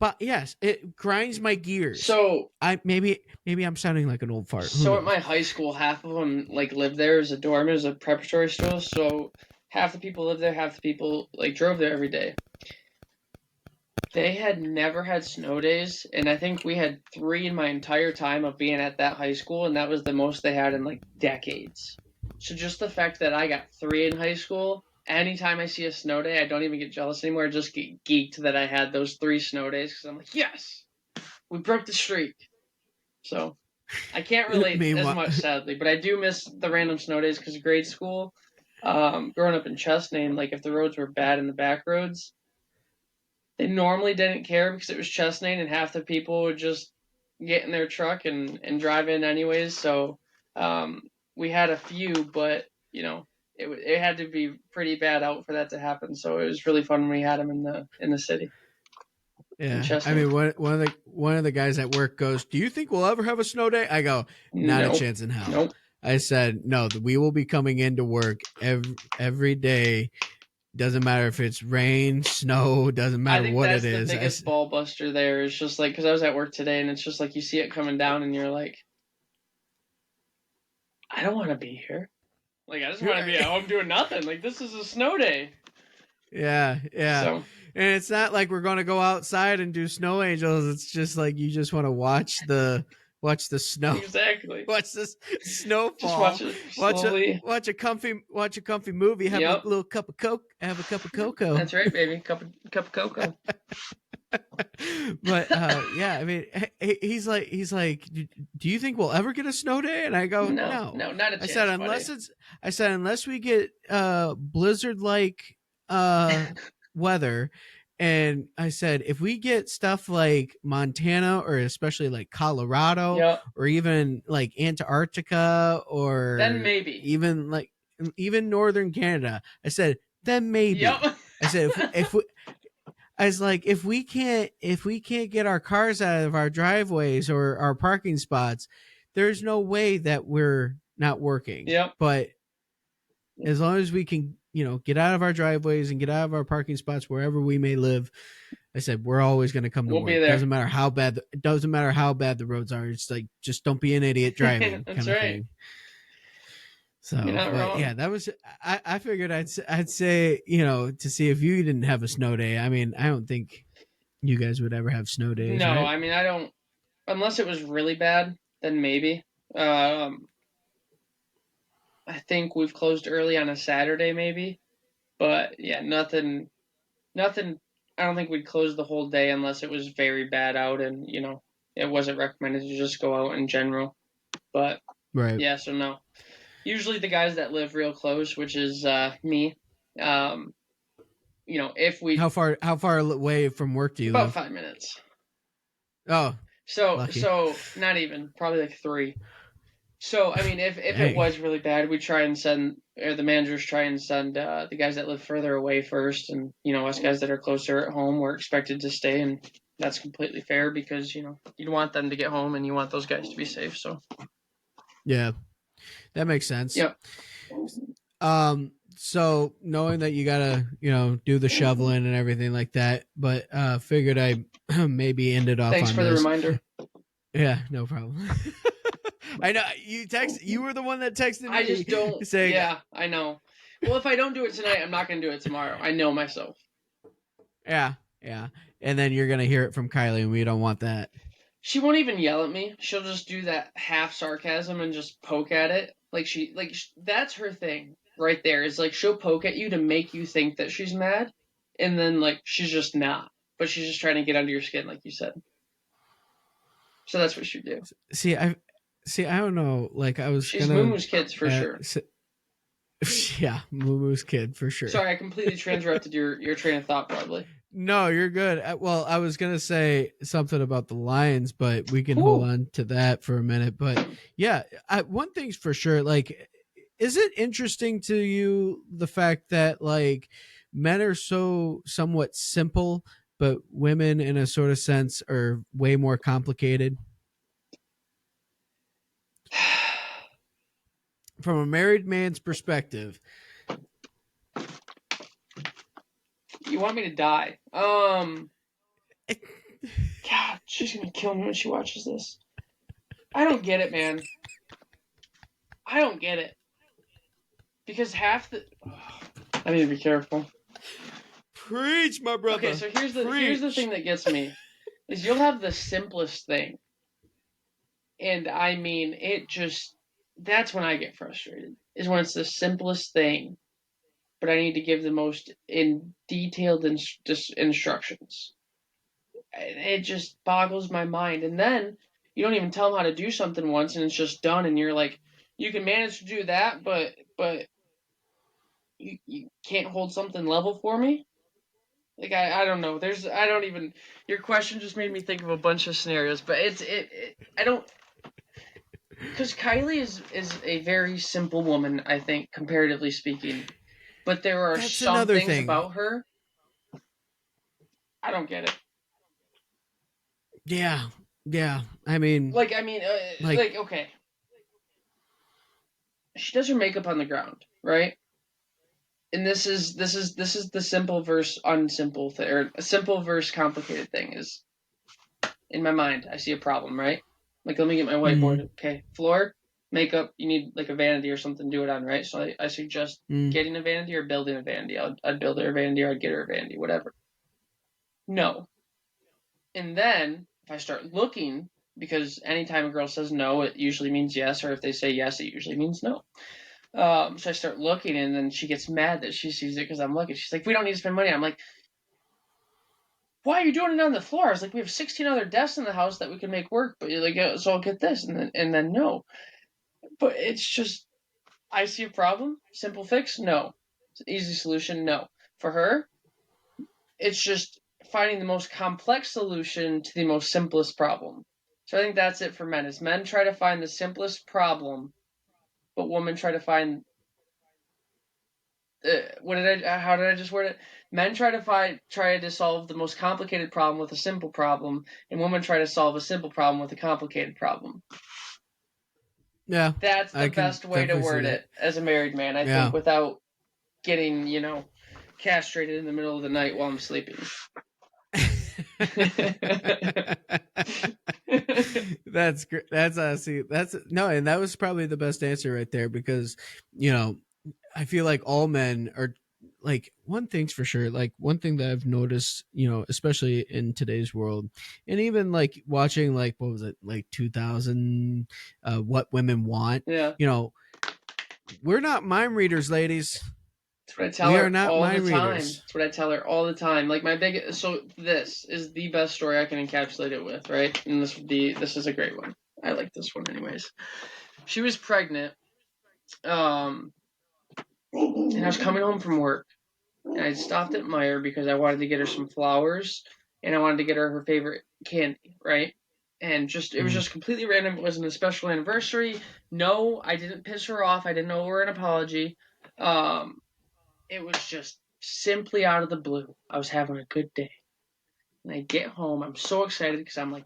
[SPEAKER 6] But yes, it grinds my gears.
[SPEAKER 7] So
[SPEAKER 6] maybe I'm sounding like an old fart.
[SPEAKER 7] So at my high school, half of them like lived there as a dorm. It was a preparatory school, so half the people lived there, half the people like drove there every day. They had never had snow days, and I think we had 3 in my entire time of being at that high school, and that was the most they had in like decades. So just the fact that I got 3 in high school. Anytime I see a snow day, I don't even get jealous anymore. I just get geeked that I had those 3 snow days because I'm like, yes, we broke the streak. So I can't relate as much, sadly, but I do miss the random snow days because grade school, growing up in Chestnut, like if the roads were bad in the back roads, they normally didn't care because it was Chestnut and half the people would just get in their truck and drive in anyways. So we had a few, but it had to be pretty bad out for that to happen. So it was really fun when we had them in the city.
[SPEAKER 6] Yeah, I mean, one of the guys at work goes, "Do you think we'll ever have a snow day?" I go, "Not a chance in hell."
[SPEAKER 7] Nope.
[SPEAKER 6] I said, "No, we will be coming into work every day. Doesn't matter if it's rain, snow, doesn't matter what it is."
[SPEAKER 7] I think that's the biggest ball buster there is just like, because I was at work today and it's just like you see it coming down and you're like, I don't want to be here. Like, I just want to be at home doing nothing. Like, this is a snow day.
[SPEAKER 6] Yeah. So. And it's not like we're going to go outside and do snow angels. It's just like you just want to watch the snow.
[SPEAKER 7] Exactly.
[SPEAKER 6] Watch this snowfall.
[SPEAKER 7] Just watch it slowly.
[SPEAKER 6] Watch a comfy movie. Have a little cup of Coke. Have a cup of cocoa.
[SPEAKER 7] That's right, baby. Cup of cocoa.
[SPEAKER 6] But yeah, I mean, he's like, do you think we'll ever get a snow day? And I go, no,
[SPEAKER 7] not a chance.
[SPEAKER 6] I said unless we get blizzard like weather. And I said, if we get stuff like Montana or especially like Colorado or even like Antarctica or
[SPEAKER 7] then maybe
[SPEAKER 6] even northern Canada, I said, then maybe. I said, if we can't get our cars out of our driveways or our parking spots, there's no way that we're not working. But as long as we can, get out of our driveways and get out of our parking spots wherever we may live, I said we're always going to come to work.
[SPEAKER 7] Be there.
[SPEAKER 6] Doesn't matter how bad the roads are. It's like just don't be an idiot driving.
[SPEAKER 7] That's
[SPEAKER 6] kind of thing. So, but yeah, that was. I figured I'd say to see if you didn't have a snow day. I mean, I don't think you guys would ever have snow days.
[SPEAKER 7] No,
[SPEAKER 6] right?
[SPEAKER 7] I mean I don't, unless it was really bad. Then maybe. I think we've closed early on a Saturday, maybe. But yeah, nothing. I don't think we'd close the whole day unless it was very bad out and it wasn't recommended to just go out in general. But
[SPEAKER 6] right.
[SPEAKER 7] Yeah, so no. Usually the guys that live real close, which is me. If we
[SPEAKER 6] how far away from work do you
[SPEAKER 7] about
[SPEAKER 6] live?
[SPEAKER 7] 5 minutes.
[SPEAKER 6] Oh. Lucky.
[SPEAKER 7] So not even, probably like 3. So I mean, if it was really bad, we try and send, or the managers try and send the guys that live further away first, and us guys that are closer at home, we're expected to stay, and that's completely fair because you'd want them to get home and you want those guys to be safe. So
[SPEAKER 6] yeah, that makes sense.
[SPEAKER 7] Yep.
[SPEAKER 6] So knowing that you gotta do the shoveling and everything like that, but figured I maybe end it off.
[SPEAKER 7] Thanks for the reminder.
[SPEAKER 6] Yeah, no problem. I know you were the one that texted me.
[SPEAKER 7] I just don't
[SPEAKER 6] saying,
[SPEAKER 7] yeah, I know. Well, if I don't do it tonight, I'm not going to do it tomorrow. I know myself.
[SPEAKER 6] Yeah. And then you're going to hear it from Kylie, and we don't want that.
[SPEAKER 7] She won't even yell at me. She'll just do that half sarcasm and just poke at it. That's her thing right there. Is like she'll poke at you to make you think that she's mad, and then she's just not. But she's just trying to get under your skin, like you said. So that's what she do.
[SPEAKER 6] See, I don't know.
[SPEAKER 7] She's Moomoo's kids for sure.
[SPEAKER 6] Yeah, Moomoo's kid for sure.
[SPEAKER 7] Sorry, I completely interrupted your train of thought, probably.
[SPEAKER 6] No, you're good. Well, I was gonna say something about the Lions, but we can hold on to that for a minute. But yeah, one thing's for sure. Is it interesting to you the fact that men are so somewhat simple, but women, in a sort of sense, are way more complicated? From a married man's perspective.
[SPEAKER 7] You want me to die? God, she's gonna kill me when she watches this. I don't get it, man. I don't get it. Because half the... I need to be careful.
[SPEAKER 6] Preach, my brother.
[SPEAKER 7] Okay, so here's the thing that gets me. Is you'll have the simplest thing. And I mean, it just... That's when I get frustrated. Is when it's the simplest thing. But I need to give the most detailed instructions. It just boggles my mind. And then you don't even tell them how to do something once, and it's just done. And you're like, you can manage to do that, but you can't hold something level for me? Like, I don't know. Your question just made me think of a bunch of scenarios, but I don't, because Kylie is a very simple woman, I think, comparatively speaking. But there are
[SPEAKER 6] That's
[SPEAKER 7] some
[SPEAKER 6] another
[SPEAKER 7] things
[SPEAKER 6] thing.
[SPEAKER 7] about her I don't get it.
[SPEAKER 6] Yeah. I mean,
[SPEAKER 7] Like,
[SPEAKER 6] like,
[SPEAKER 7] okay, she does her makeup on the ground, right? And this is the simple versus unsimple thing, or a simple versus complicated thing. Is in my mind, I see a problem, right? Like, let me get my whiteboard. Okay, floor, makeup. You need like a vanity or something to do it on, right? So I suggest getting a vanity or building a vanity. I'd build her a vanity or I'd get her a vanity, whatever. No. And then if I start looking, because anytime a girl says no, it usually means yes, or if they say yes, it usually means no. So I start looking, and then she gets mad that she sees it because I'm looking. She's like, "We don't need to spend money." I'm like, "Why are you doing it on the floor?" I was like, "We have 16 other desks in the house that we can make work, but you're like, so I'll get this," and then no. But it's just, I see a problem. Simple fix, no. Easy solution, no. For her, it's just finding the most complex solution to the most simplest problem. So I think that's it for men. Is men try to find the simplest problem, but women try to find how did I just word it? Men try to solve the most complicated problem with a simple problem, and women try to solve a simple problem with a complicated problem.
[SPEAKER 6] yeah,
[SPEAKER 7] That's the
[SPEAKER 6] I can
[SPEAKER 7] best way to
[SPEAKER 6] definitely see
[SPEAKER 7] word
[SPEAKER 6] that.
[SPEAKER 7] it as a married man, I think, without getting, castrated in the middle of the night while I'm sleeping.
[SPEAKER 6] That's great. That's honestly, that's no, and that was probably the best answer right there, because I feel like all men are, like, one thing's for sure, like one thing that I've noticed, especially in today's world, and even like watching, like, what was it, like 2000, What Women Want.
[SPEAKER 7] Yeah.
[SPEAKER 6] We're not mind readers, ladies.
[SPEAKER 7] That's what I tell
[SPEAKER 6] We
[SPEAKER 7] her
[SPEAKER 6] are not
[SPEAKER 7] all the
[SPEAKER 6] mind
[SPEAKER 7] time.
[SPEAKER 6] readers.
[SPEAKER 7] That's what I tell her all the time. Like, so this is the best story I can encapsulate it with, right? And this is a great one. I like this one anyways. She was pregnant, and I was coming home from work, and I stopped at Meijer because I wanted to get her some flowers, and I wanted to get her her favorite candy, right? And it was just completely random. It wasn't a special anniversary. No, I didn't piss her off. I didn't owe her an apology. It was just simply out of the blue. I was having a good day. And I get home. I'm so excited because I'm like,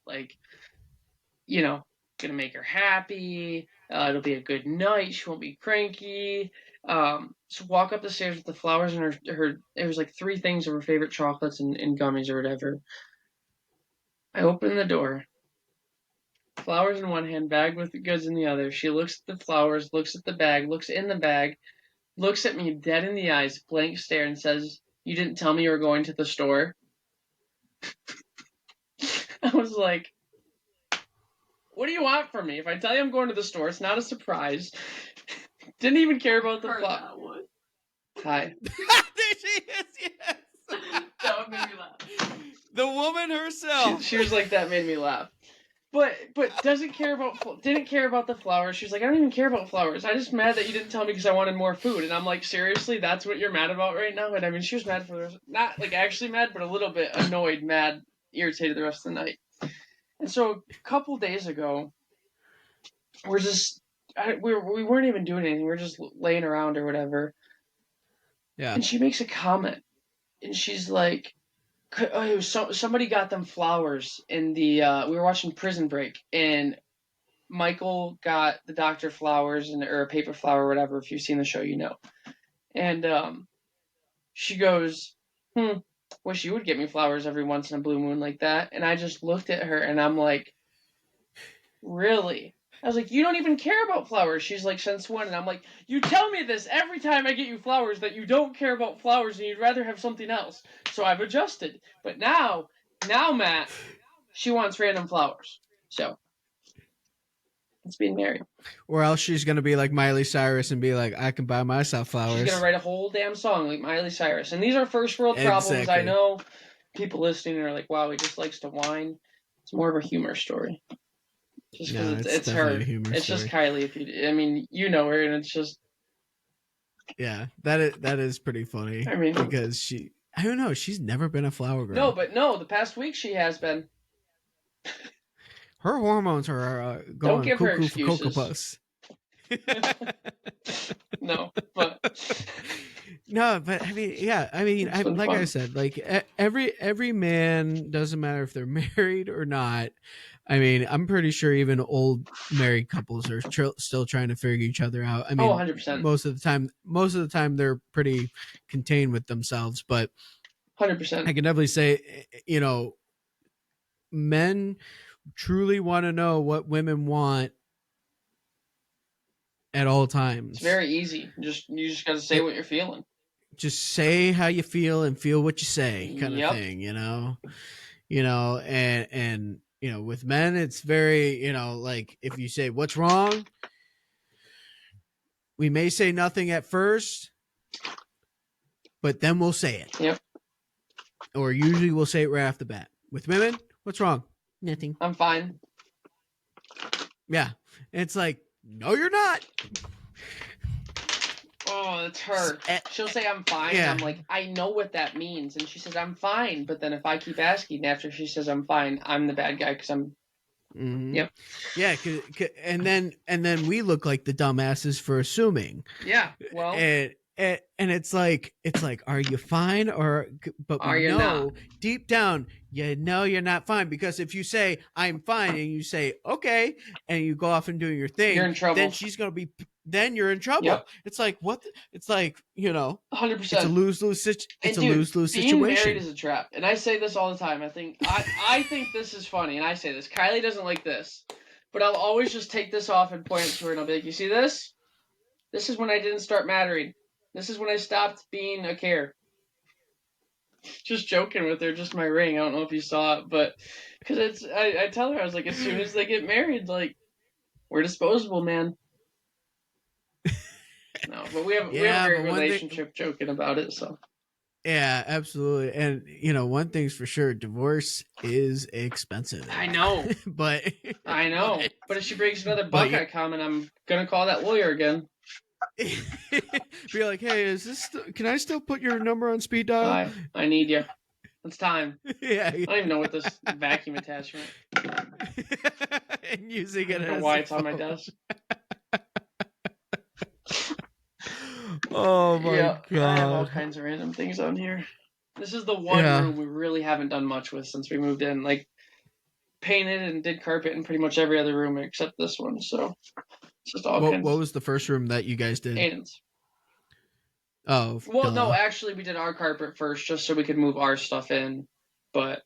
[SPEAKER 7] like, gonna make her happy. It'll be a good night. She won't be cranky. So walk up the stairs with the flowers and her there was like 3 things of her favorite chocolates and gummies or whatever. I open the door. Flowers in one hand, bag with the goods in the other. She looks at the flowers, looks at the bag, looks in the bag, looks at me dead in the eyes, blank stare, and says, "You didn't tell me you were going to the store." I was like, "What do you want from me? If I tell you I'm going to the store, it's not a surprise." Didn't even care about the flowers. Hi.
[SPEAKER 6] There she is. Yes.
[SPEAKER 7] That would make me laugh.
[SPEAKER 6] The woman herself.
[SPEAKER 7] She was like, that made me laugh. But didn't care about the flowers. She was like, "I don't even care about flowers. I'm just mad that you didn't tell me because I wanted more food." And I'm like, seriously, that's what you're mad about right now? And I mean, she was mad for the rest, not like actually mad, but a little bit annoyed, mad, irritated the rest of the night. And so a couple days ago, we weren't even doing anything. We were just laying around or whatever.
[SPEAKER 6] Yeah.
[SPEAKER 7] And she makes a comment, and she's like, somebody got them flowers in the we were watching Prison Break, and Michael got the doctor flowers or a paper flower or whatever. If you've seen the show, you know. And she goes, "Wish you would get me flowers every once in a blue moon like that." And I just looked at her, and I'm like, "Really?" I was like, "You don't even care about flowers." She's like, "Since when?" And I'm like, "You tell me this every time I get you flowers, that you don't care about flowers and you'd rather have something else." So I've adjusted. But now, Matt, she wants random flowers. So it's being married.
[SPEAKER 6] Or else she's gonna be like Miley Cyrus and be like, "I can buy myself flowers."
[SPEAKER 7] She's gonna write a whole damn song like Miley Cyrus. And these are first world problems. I know people listening are like, "Wow, he just likes to whine." It's more of a humor story. Just because it's her. It's just Kylie. If you know her, and it's just
[SPEAKER 6] Yeah, that is pretty funny.
[SPEAKER 7] I mean-
[SPEAKER 6] because I don't know, she's never been a flower girl.
[SPEAKER 7] No, but no, the past week she has been.
[SPEAKER 6] Her hormones are
[SPEAKER 7] Don't
[SPEAKER 6] going
[SPEAKER 7] give her
[SPEAKER 6] cuckoo for Cocoa
[SPEAKER 7] excuses.
[SPEAKER 6] Puffs.
[SPEAKER 7] No, but
[SPEAKER 6] No, but I mean, yeah, I mean,
[SPEAKER 7] It's been
[SPEAKER 6] like I
[SPEAKER 7] fun.
[SPEAKER 6] said, like every man, doesn't matter if they're married or not. I mean, I'm pretty sure even old married couples are still trying to figure each other out. I mean,
[SPEAKER 7] 100%.
[SPEAKER 6] most of the time they're pretty contained with themselves, but
[SPEAKER 7] 100%.
[SPEAKER 6] I can definitely say, men truly want to know what women want at all times.
[SPEAKER 7] It's very easy. You just got to say what you're feeling.
[SPEAKER 6] Just say how you feel and feel what you say, kind
[SPEAKER 7] Yep.
[SPEAKER 6] of thing, and with men, it's very, like if you say what's wrong, we may say nothing at first, but then we'll say it.
[SPEAKER 7] Yep.
[SPEAKER 6] Or usually we'll say it right off the bat. With women, what's wrong? Nothing.
[SPEAKER 7] I'm fine.
[SPEAKER 6] Yeah. And it's like, no, you're not.
[SPEAKER 7] Oh, it's her. She'll say I'm fine.
[SPEAKER 6] Yeah.
[SPEAKER 7] And I'm like, I know what that means. And she says I'm fine. But then if I keep asking after she says I'm fine, I'm the bad guy because I'm.
[SPEAKER 6] Mm-hmm.
[SPEAKER 7] Yep.
[SPEAKER 6] Yeah, and then we look like the dumbasses for assuming.
[SPEAKER 7] Yeah. Well.
[SPEAKER 6] And it's like, are you fine? But
[SPEAKER 7] Are
[SPEAKER 6] we
[SPEAKER 7] you
[SPEAKER 6] know
[SPEAKER 7] not?
[SPEAKER 6] deep down, you're not fine, because if you say I'm fine and you say okay and you go off and doing your thing,
[SPEAKER 7] You're in trouble.
[SPEAKER 6] then you're in trouble.
[SPEAKER 7] Yep.
[SPEAKER 6] It's like, what? It's like,
[SPEAKER 7] 100%.
[SPEAKER 6] it's a lose-lose
[SPEAKER 7] Being
[SPEAKER 6] situation.
[SPEAKER 7] married is a trap, and I say this all the time. I think this is funny, and I say this. Kylie doesn't like this, but I'll always just take this off and point it to her, and I'll be like, "You see this? This is when I didn't start mattering. This is when I stopped being a care." Just joking with her, just my ring. I don't know if you saw it, but because I tell her, I was like, as soon as they get married, like, we're disposable, man. No, but we have a great relationship joking about it, so.
[SPEAKER 6] Yeah, absolutely. And one thing's for sure, divorce is expensive.
[SPEAKER 7] I know.
[SPEAKER 6] but
[SPEAKER 7] I know. But if she brings another Buckeye comment, I'm gonna call that lawyer again.
[SPEAKER 6] Be like, hey, can I still put your number on speed dial?
[SPEAKER 7] I need you. It's time.
[SPEAKER 6] Yeah.
[SPEAKER 7] I don't even know what this vacuum attachment.
[SPEAKER 6] And using it
[SPEAKER 7] I don't know
[SPEAKER 6] as
[SPEAKER 7] why
[SPEAKER 6] a
[SPEAKER 7] it's on my
[SPEAKER 6] phone.
[SPEAKER 7] desk.
[SPEAKER 6] Oh my god!
[SPEAKER 7] I have all kinds of random things on here. This is the one room we really haven't done much with since we moved in. Like, painted and did carpet in pretty much every other room except this one. So it's just all kinds.
[SPEAKER 6] What was the first room that you guys did?
[SPEAKER 7] Aiden's.
[SPEAKER 6] Oh,
[SPEAKER 7] well, no, actually, we did our carpet first just so we could move our stuff in, but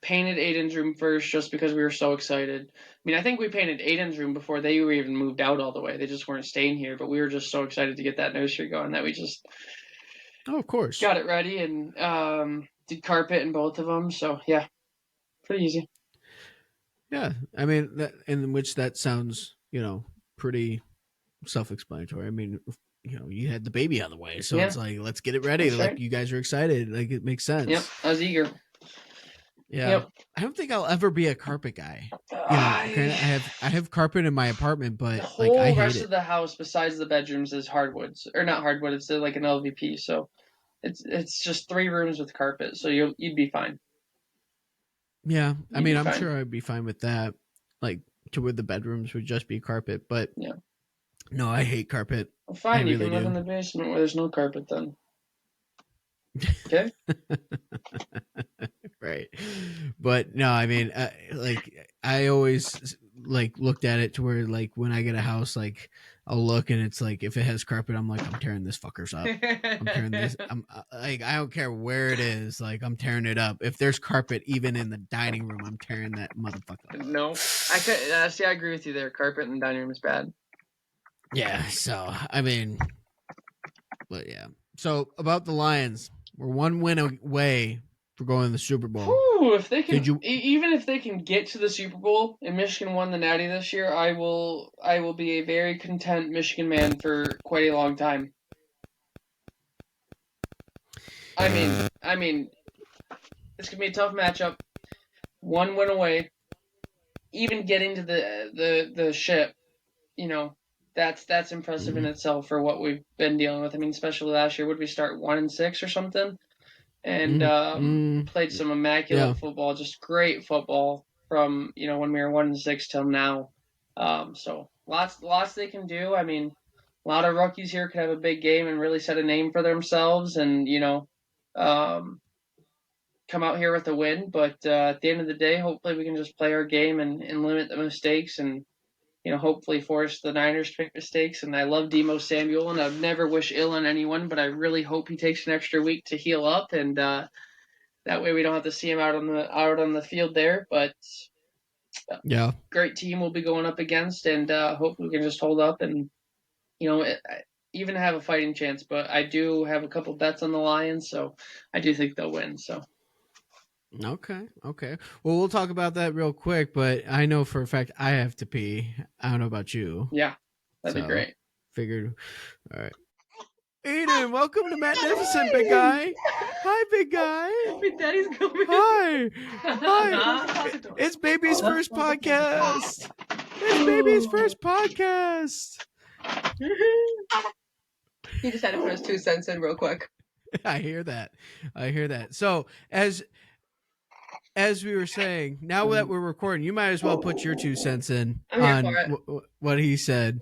[SPEAKER 7] painted Aiden's room first just because we were so excited. I mean, I think we painted Aiden's room before they were even moved out all the way. They just weren't staying here, but we were just so excited to get that nursery going that we just
[SPEAKER 6] of course
[SPEAKER 7] got it ready and did carpet in both of them. So yeah, pretty easy.
[SPEAKER 6] Yeah, I mean, that sounds pretty self-explanatory. I mean, you had the baby on the way, so it's like, let's get it ready.
[SPEAKER 7] That's
[SPEAKER 6] like
[SPEAKER 7] right.
[SPEAKER 6] You guys are excited. Like, it makes sense.
[SPEAKER 7] Yep, I was eager.
[SPEAKER 6] Yeah.
[SPEAKER 7] Yep.
[SPEAKER 6] I don't think I'll ever be a carpet guy. I have carpet in my apartment, but
[SPEAKER 7] The whole
[SPEAKER 6] I hate
[SPEAKER 7] rest
[SPEAKER 6] it.
[SPEAKER 7] of the house, besides the bedrooms, is hardwoods, or not hardwood. It's like an LVP, so it's just 3 rooms with carpet, so you'd be fine.
[SPEAKER 6] Yeah, I mean, I'm
[SPEAKER 7] fine.
[SPEAKER 6] sure I'd be fine with that. Like, to where the bedrooms would just be carpet, but
[SPEAKER 7] Yeah.
[SPEAKER 6] No, I hate carpet.
[SPEAKER 7] Well, fine, you
[SPEAKER 6] really
[SPEAKER 7] can live
[SPEAKER 6] do.
[SPEAKER 7] in the basement where there's no carpet then. Okay.
[SPEAKER 6] Right, but no, I mean, I always looked at it to where, like, when I get a house, like, I'll look and it's like, if it has carpet, I'm like, I'm tearing this fuckers up. I'm tearing this. I'm like, I don't care where it is. Like, I'm tearing it up. If there's carpet even in the dining room, I'm tearing that motherfucker up.
[SPEAKER 7] No, I could see. I agree with you there. Carpet in the dining room is bad.
[SPEAKER 6] Yeah. So I mean, but yeah. So about the Lions, we're 1 win away for going to the Super Bowl.
[SPEAKER 7] Whew, if they can,
[SPEAKER 6] Did you-
[SPEAKER 7] even if they can get to the Super Bowl and Michigan won the Natty this year, I will be a very content Michigan man for quite a long time. I mean, it's gonna be a tough matchup. 1 win away, even getting to the ship, that's impressive in itself for what we've been dealing with. I mean, especially last year, would we start 1-6 or something? And played some immaculate football, just great football from when we were 1-6 till now. So lots they can do. I mean, a lot of rookies here could have a big game and really set a name for themselves, and come out here with a win. But at the end of the day, hopefully we can just play our game and limit the mistakes and hopefully force the Niners to make mistakes. And I love Demo Samuel, and I'd never wish ill on anyone, but I really hope he takes an extra week to heal up, and that way we don't have to see him out on the field there. But great team we'll be going up against, and hopefully we can just hold up and even have a fighting chance. But I do have a couple bets on the Lions, so I do think they'll win. So.
[SPEAKER 6] Okay. Well, we'll talk about that real quick, but I know for a fact I have to pee. I don't know about you.
[SPEAKER 7] Yeah, that'd be great.
[SPEAKER 6] Figured. All right. Aiden, welcome to Magnificent, big guy. Hi, big guy.
[SPEAKER 8] My daddy's coming.
[SPEAKER 6] Hi. It's baby's first podcast.
[SPEAKER 8] He just had to put his 2 cents in real quick.
[SPEAKER 6] I hear that. So as we were saying, now that we're recording, you might as well put your 2 cents in on what he said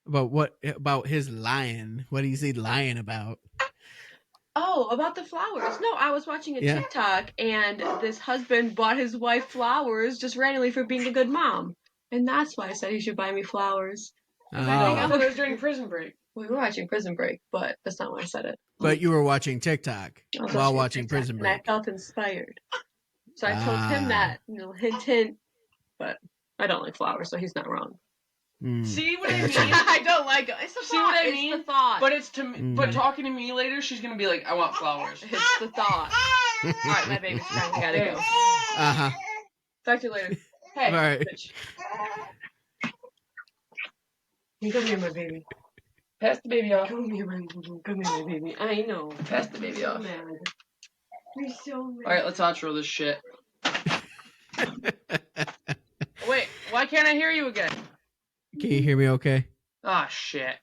[SPEAKER 6] about his lying. What is he lying about?
[SPEAKER 8] Oh, about the flowers. No, I was watching a TikTok, and this husband bought his wife flowers just randomly for being a good mom. And that's why I said he should buy me flowers.
[SPEAKER 7] I thought it was during Prison Break.
[SPEAKER 8] We were watching Prison Break, but that's not why I said it.
[SPEAKER 6] But you were watching TikTok while watching Prison Break.
[SPEAKER 8] And I felt inspired. So I told him that, hint, but I don't like flowers, so he's not wrong.
[SPEAKER 7] See what I mean?
[SPEAKER 8] I don't like it. It's the
[SPEAKER 7] See
[SPEAKER 8] thought.
[SPEAKER 7] what I mean?
[SPEAKER 8] It's the thought.
[SPEAKER 7] But it's to me, but talking to me later, she's gonna be like, "I want flowers."
[SPEAKER 8] It's the thought. All right, my baby's crying. I gotta go. Talk to you later. Hey,
[SPEAKER 6] all right.
[SPEAKER 8] Bitch. You come here, my baby.
[SPEAKER 7] Pass the baby off.
[SPEAKER 8] Come here, my baby. I know.
[SPEAKER 7] Pass the baby off.
[SPEAKER 8] Mad. You're so mad.
[SPEAKER 7] All right, let's outro this shit. Wait, why can't I hear you again?
[SPEAKER 6] Can you hear me okay?
[SPEAKER 7] Ah, shit.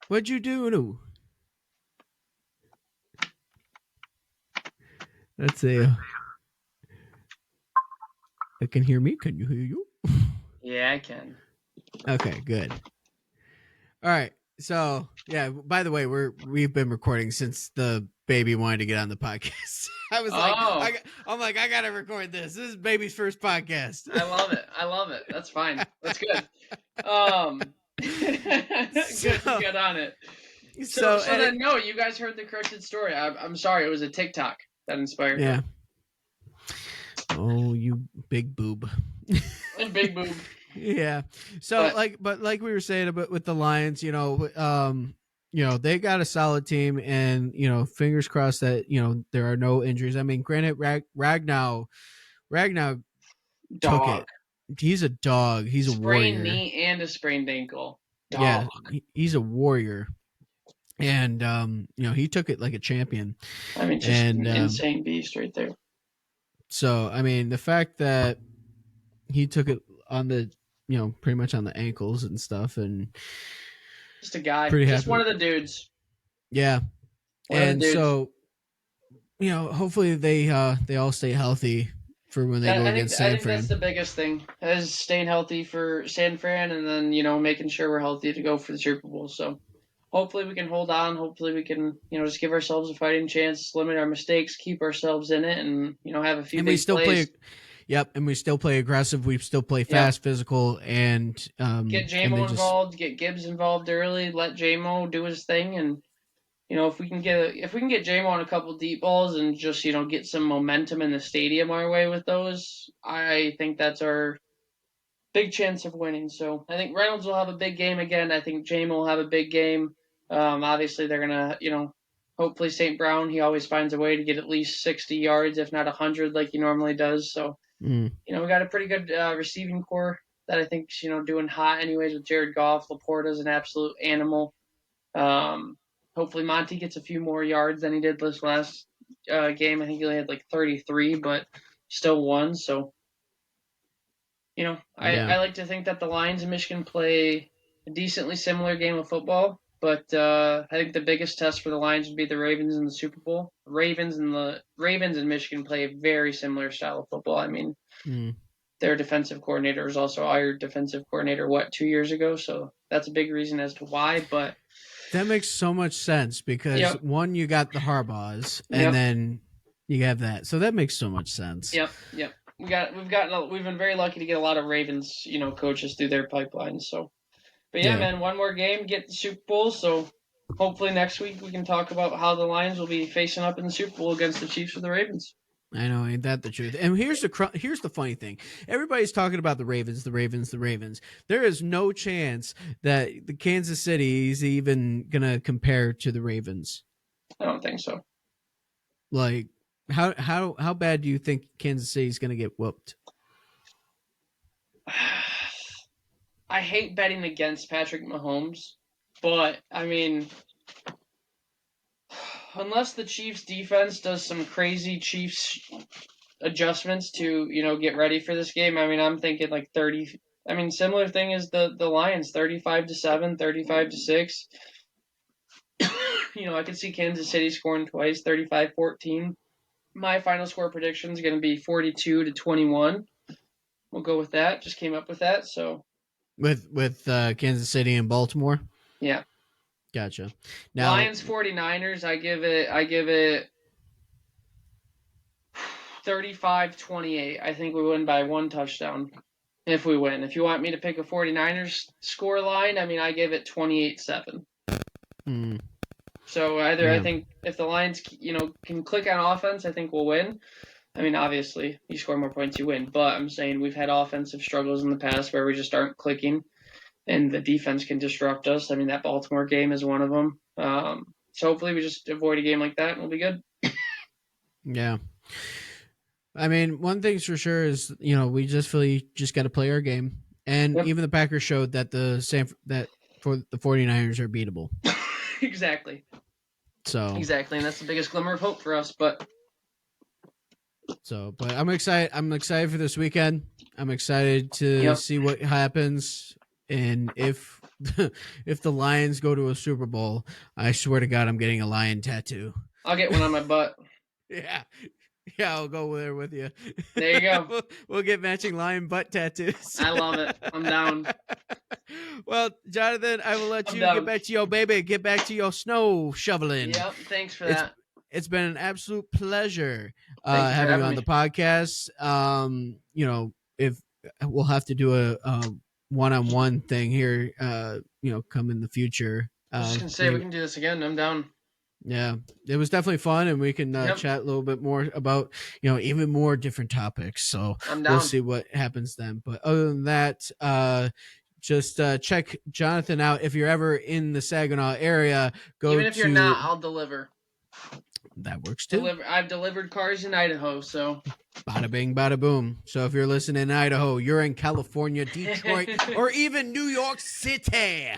[SPEAKER 6] What'd you do? Let's see. I can hear me. Can you hear you?
[SPEAKER 7] Yeah, I can.
[SPEAKER 6] Okay, good. All right. So, yeah, by the way, we've been recording since the baby wanted to get on the podcast. I was like, I got to record this. This is baby's first podcast.
[SPEAKER 7] I love it. That's fine. That's good. Good to get on it. So then, no, you guys heard the corrected story. I'm sorry. It was a TikTok that inspired me.
[SPEAKER 6] Yeah. Oh, you big boob.
[SPEAKER 7] Big boob.
[SPEAKER 6] Yeah. So but like we were saying about with the Lions, they got a solid team, and fingers crossed that there are no injuries. I mean, granted, Ragnow took it. He's a dog. He's a warrior.
[SPEAKER 7] Sprained knee and a sprained ankle. Dog.
[SPEAKER 6] Yeah, he's a warrior, and he took it like a champion.
[SPEAKER 7] I mean, just an insane beast right there.
[SPEAKER 6] So I mean, the fact that he took it on the pretty much on the ankles and stuff, and
[SPEAKER 7] just a guy,
[SPEAKER 6] just
[SPEAKER 7] happy. One of the dudes.
[SPEAKER 6] Yeah, and so hopefully they all stay healthy for when they go against San Fran.
[SPEAKER 7] That's the biggest thing, is staying healthy for San Fran, and then making sure we're healthy to go for the Super Bowl. So hopefully we can hold on. Hopefully we can just give ourselves a fighting chance, limit our mistakes, keep ourselves in it, and have a few. And big plays.
[SPEAKER 6] Yep, and we still play aggressive. We still play fast, physical, and
[SPEAKER 7] get JMO involved. Get Gibbs involved early. Let JMO do his thing, and if we can get JMO on a couple deep balls and just get some momentum in the stadium our way with those, I think that's our big chance of winning. So I think Reynolds will have a big game again. I think JMO will have a big game. Obviously they're gonna hopefully St. Brown, he always finds a way to get at least 60 yards, if not 100, like he normally does. So. We got a pretty good receiving core that I think's doing hot anyways with Jared Goff. Laporta's an absolute animal. Hopefully Monty gets a few more yards than he did this last game. I think he only had like 33, but still won. So I like to think that the Lions and Michigan play a decently similar game of football, but I think the biggest test for the Lions would be the Ravens in the Super Bowl. Ravens and Michigan play a very similar style of football. I mean, their defensive coordinator was also our defensive coordinator, 2 years ago? So that's a big reason as to why, but
[SPEAKER 6] that makes so much sense because one, you got the Harbaughs, and then you have that. So that makes so much sense.
[SPEAKER 7] Yep. We've been very lucky to get a lot of Ravens, coaches through their pipelines. So, but man, one more game, get the Super Bowl. So hopefully next week we can talk about how the Lions will be facing up in the Super Bowl against the Chiefs or the Ravens.
[SPEAKER 6] I know, ain't that the truth? And here's the funny thing: everybody's talking about the Ravens. There is no chance that the Kansas City is even gonna compare to the Ravens.
[SPEAKER 7] I don't think so.
[SPEAKER 6] Like, how bad do you think Kansas City is gonna get whooped?
[SPEAKER 7] I hate betting against Patrick Mahomes, but I mean, unless the Chiefs defense does some crazy Chiefs adjustments to, get ready for this game, I mean, I'm thinking like 30. I mean, similar thing as the Lions, 35-7, 35-6. I could see Kansas City scoring twice, 35-14. My final score prediction is going to be 42-21. We'll go with that. Just came up with that, so.
[SPEAKER 6] With Kansas City and Baltimore?
[SPEAKER 7] Yeah.
[SPEAKER 6] Gotcha. Now,
[SPEAKER 7] Lions 49ers, I give it 35-28. I think we win by one touchdown if we win. If you want me to pick a 49ers score line, I mean, I give it 28-7. So I think if the Lions, can click on offense, I think we'll win. I mean, obviously, you score more points, you win. But I'm saying we've had offensive struggles in the past where we just aren't clicking, and the defense can disrupt us. I mean, that Baltimore game is one of them. So hopefully we just avoid a game like that, and we'll be good.
[SPEAKER 6] Yeah. I mean, one thing's for sure is, we just got to play our game. And even the Packers showed that for the 49ers are beatable.
[SPEAKER 7] Exactly. Exactly, and that's the biggest glimmer of hope for us, but
[SPEAKER 6] I'm excited. I'm excited for this weekend. I'm excited to see what happens, and if the Lions go to a Super Bowl, I swear to God, I'm getting a lion tattoo.
[SPEAKER 7] I'll get one on my butt.
[SPEAKER 6] Yeah, I'll go there with you.
[SPEAKER 7] There you go.
[SPEAKER 6] We'll get matching lion butt tattoos.
[SPEAKER 7] I love it. I'm down.
[SPEAKER 6] Well, Jonathan, I will let you get back to your baby. Get back to your snow shoveling.
[SPEAKER 7] Yep. Thanks for that.
[SPEAKER 6] It's been an absolute pleasure having you on the podcast. If we'll have to do a one-on-one thing here, come in the future.
[SPEAKER 7] I was just gonna say we can do this again. I'm down.
[SPEAKER 6] Yeah, it was definitely fun, and we can chat a little bit more about even more different topics. So we'll see what happens then. But other than that, just check Jonathan out if you're ever in the Saginaw area.
[SPEAKER 7] Even if you're not, I'll deliver.
[SPEAKER 6] That works too.
[SPEAKER 7] I've delivered cars in Idaho, so.
[SPEAKER 6] Bada bing, bada boom. So if you're listening in Idaho, you're in California, Detroit, or even New York City,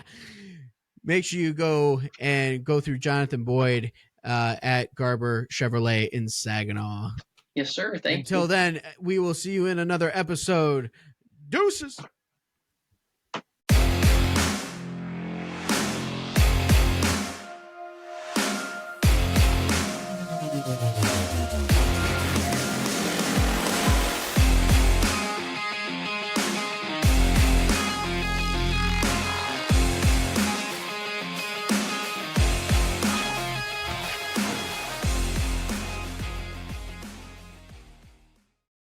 [SPEAKER 6] make sure you go through Johnathon Boyd at Garber Chevrolet in Saginaw.
[SPEAKER 7] Yes, sir. Thank you.
[SPEAKER 6] Until then, we will see you in another episode. Deuces.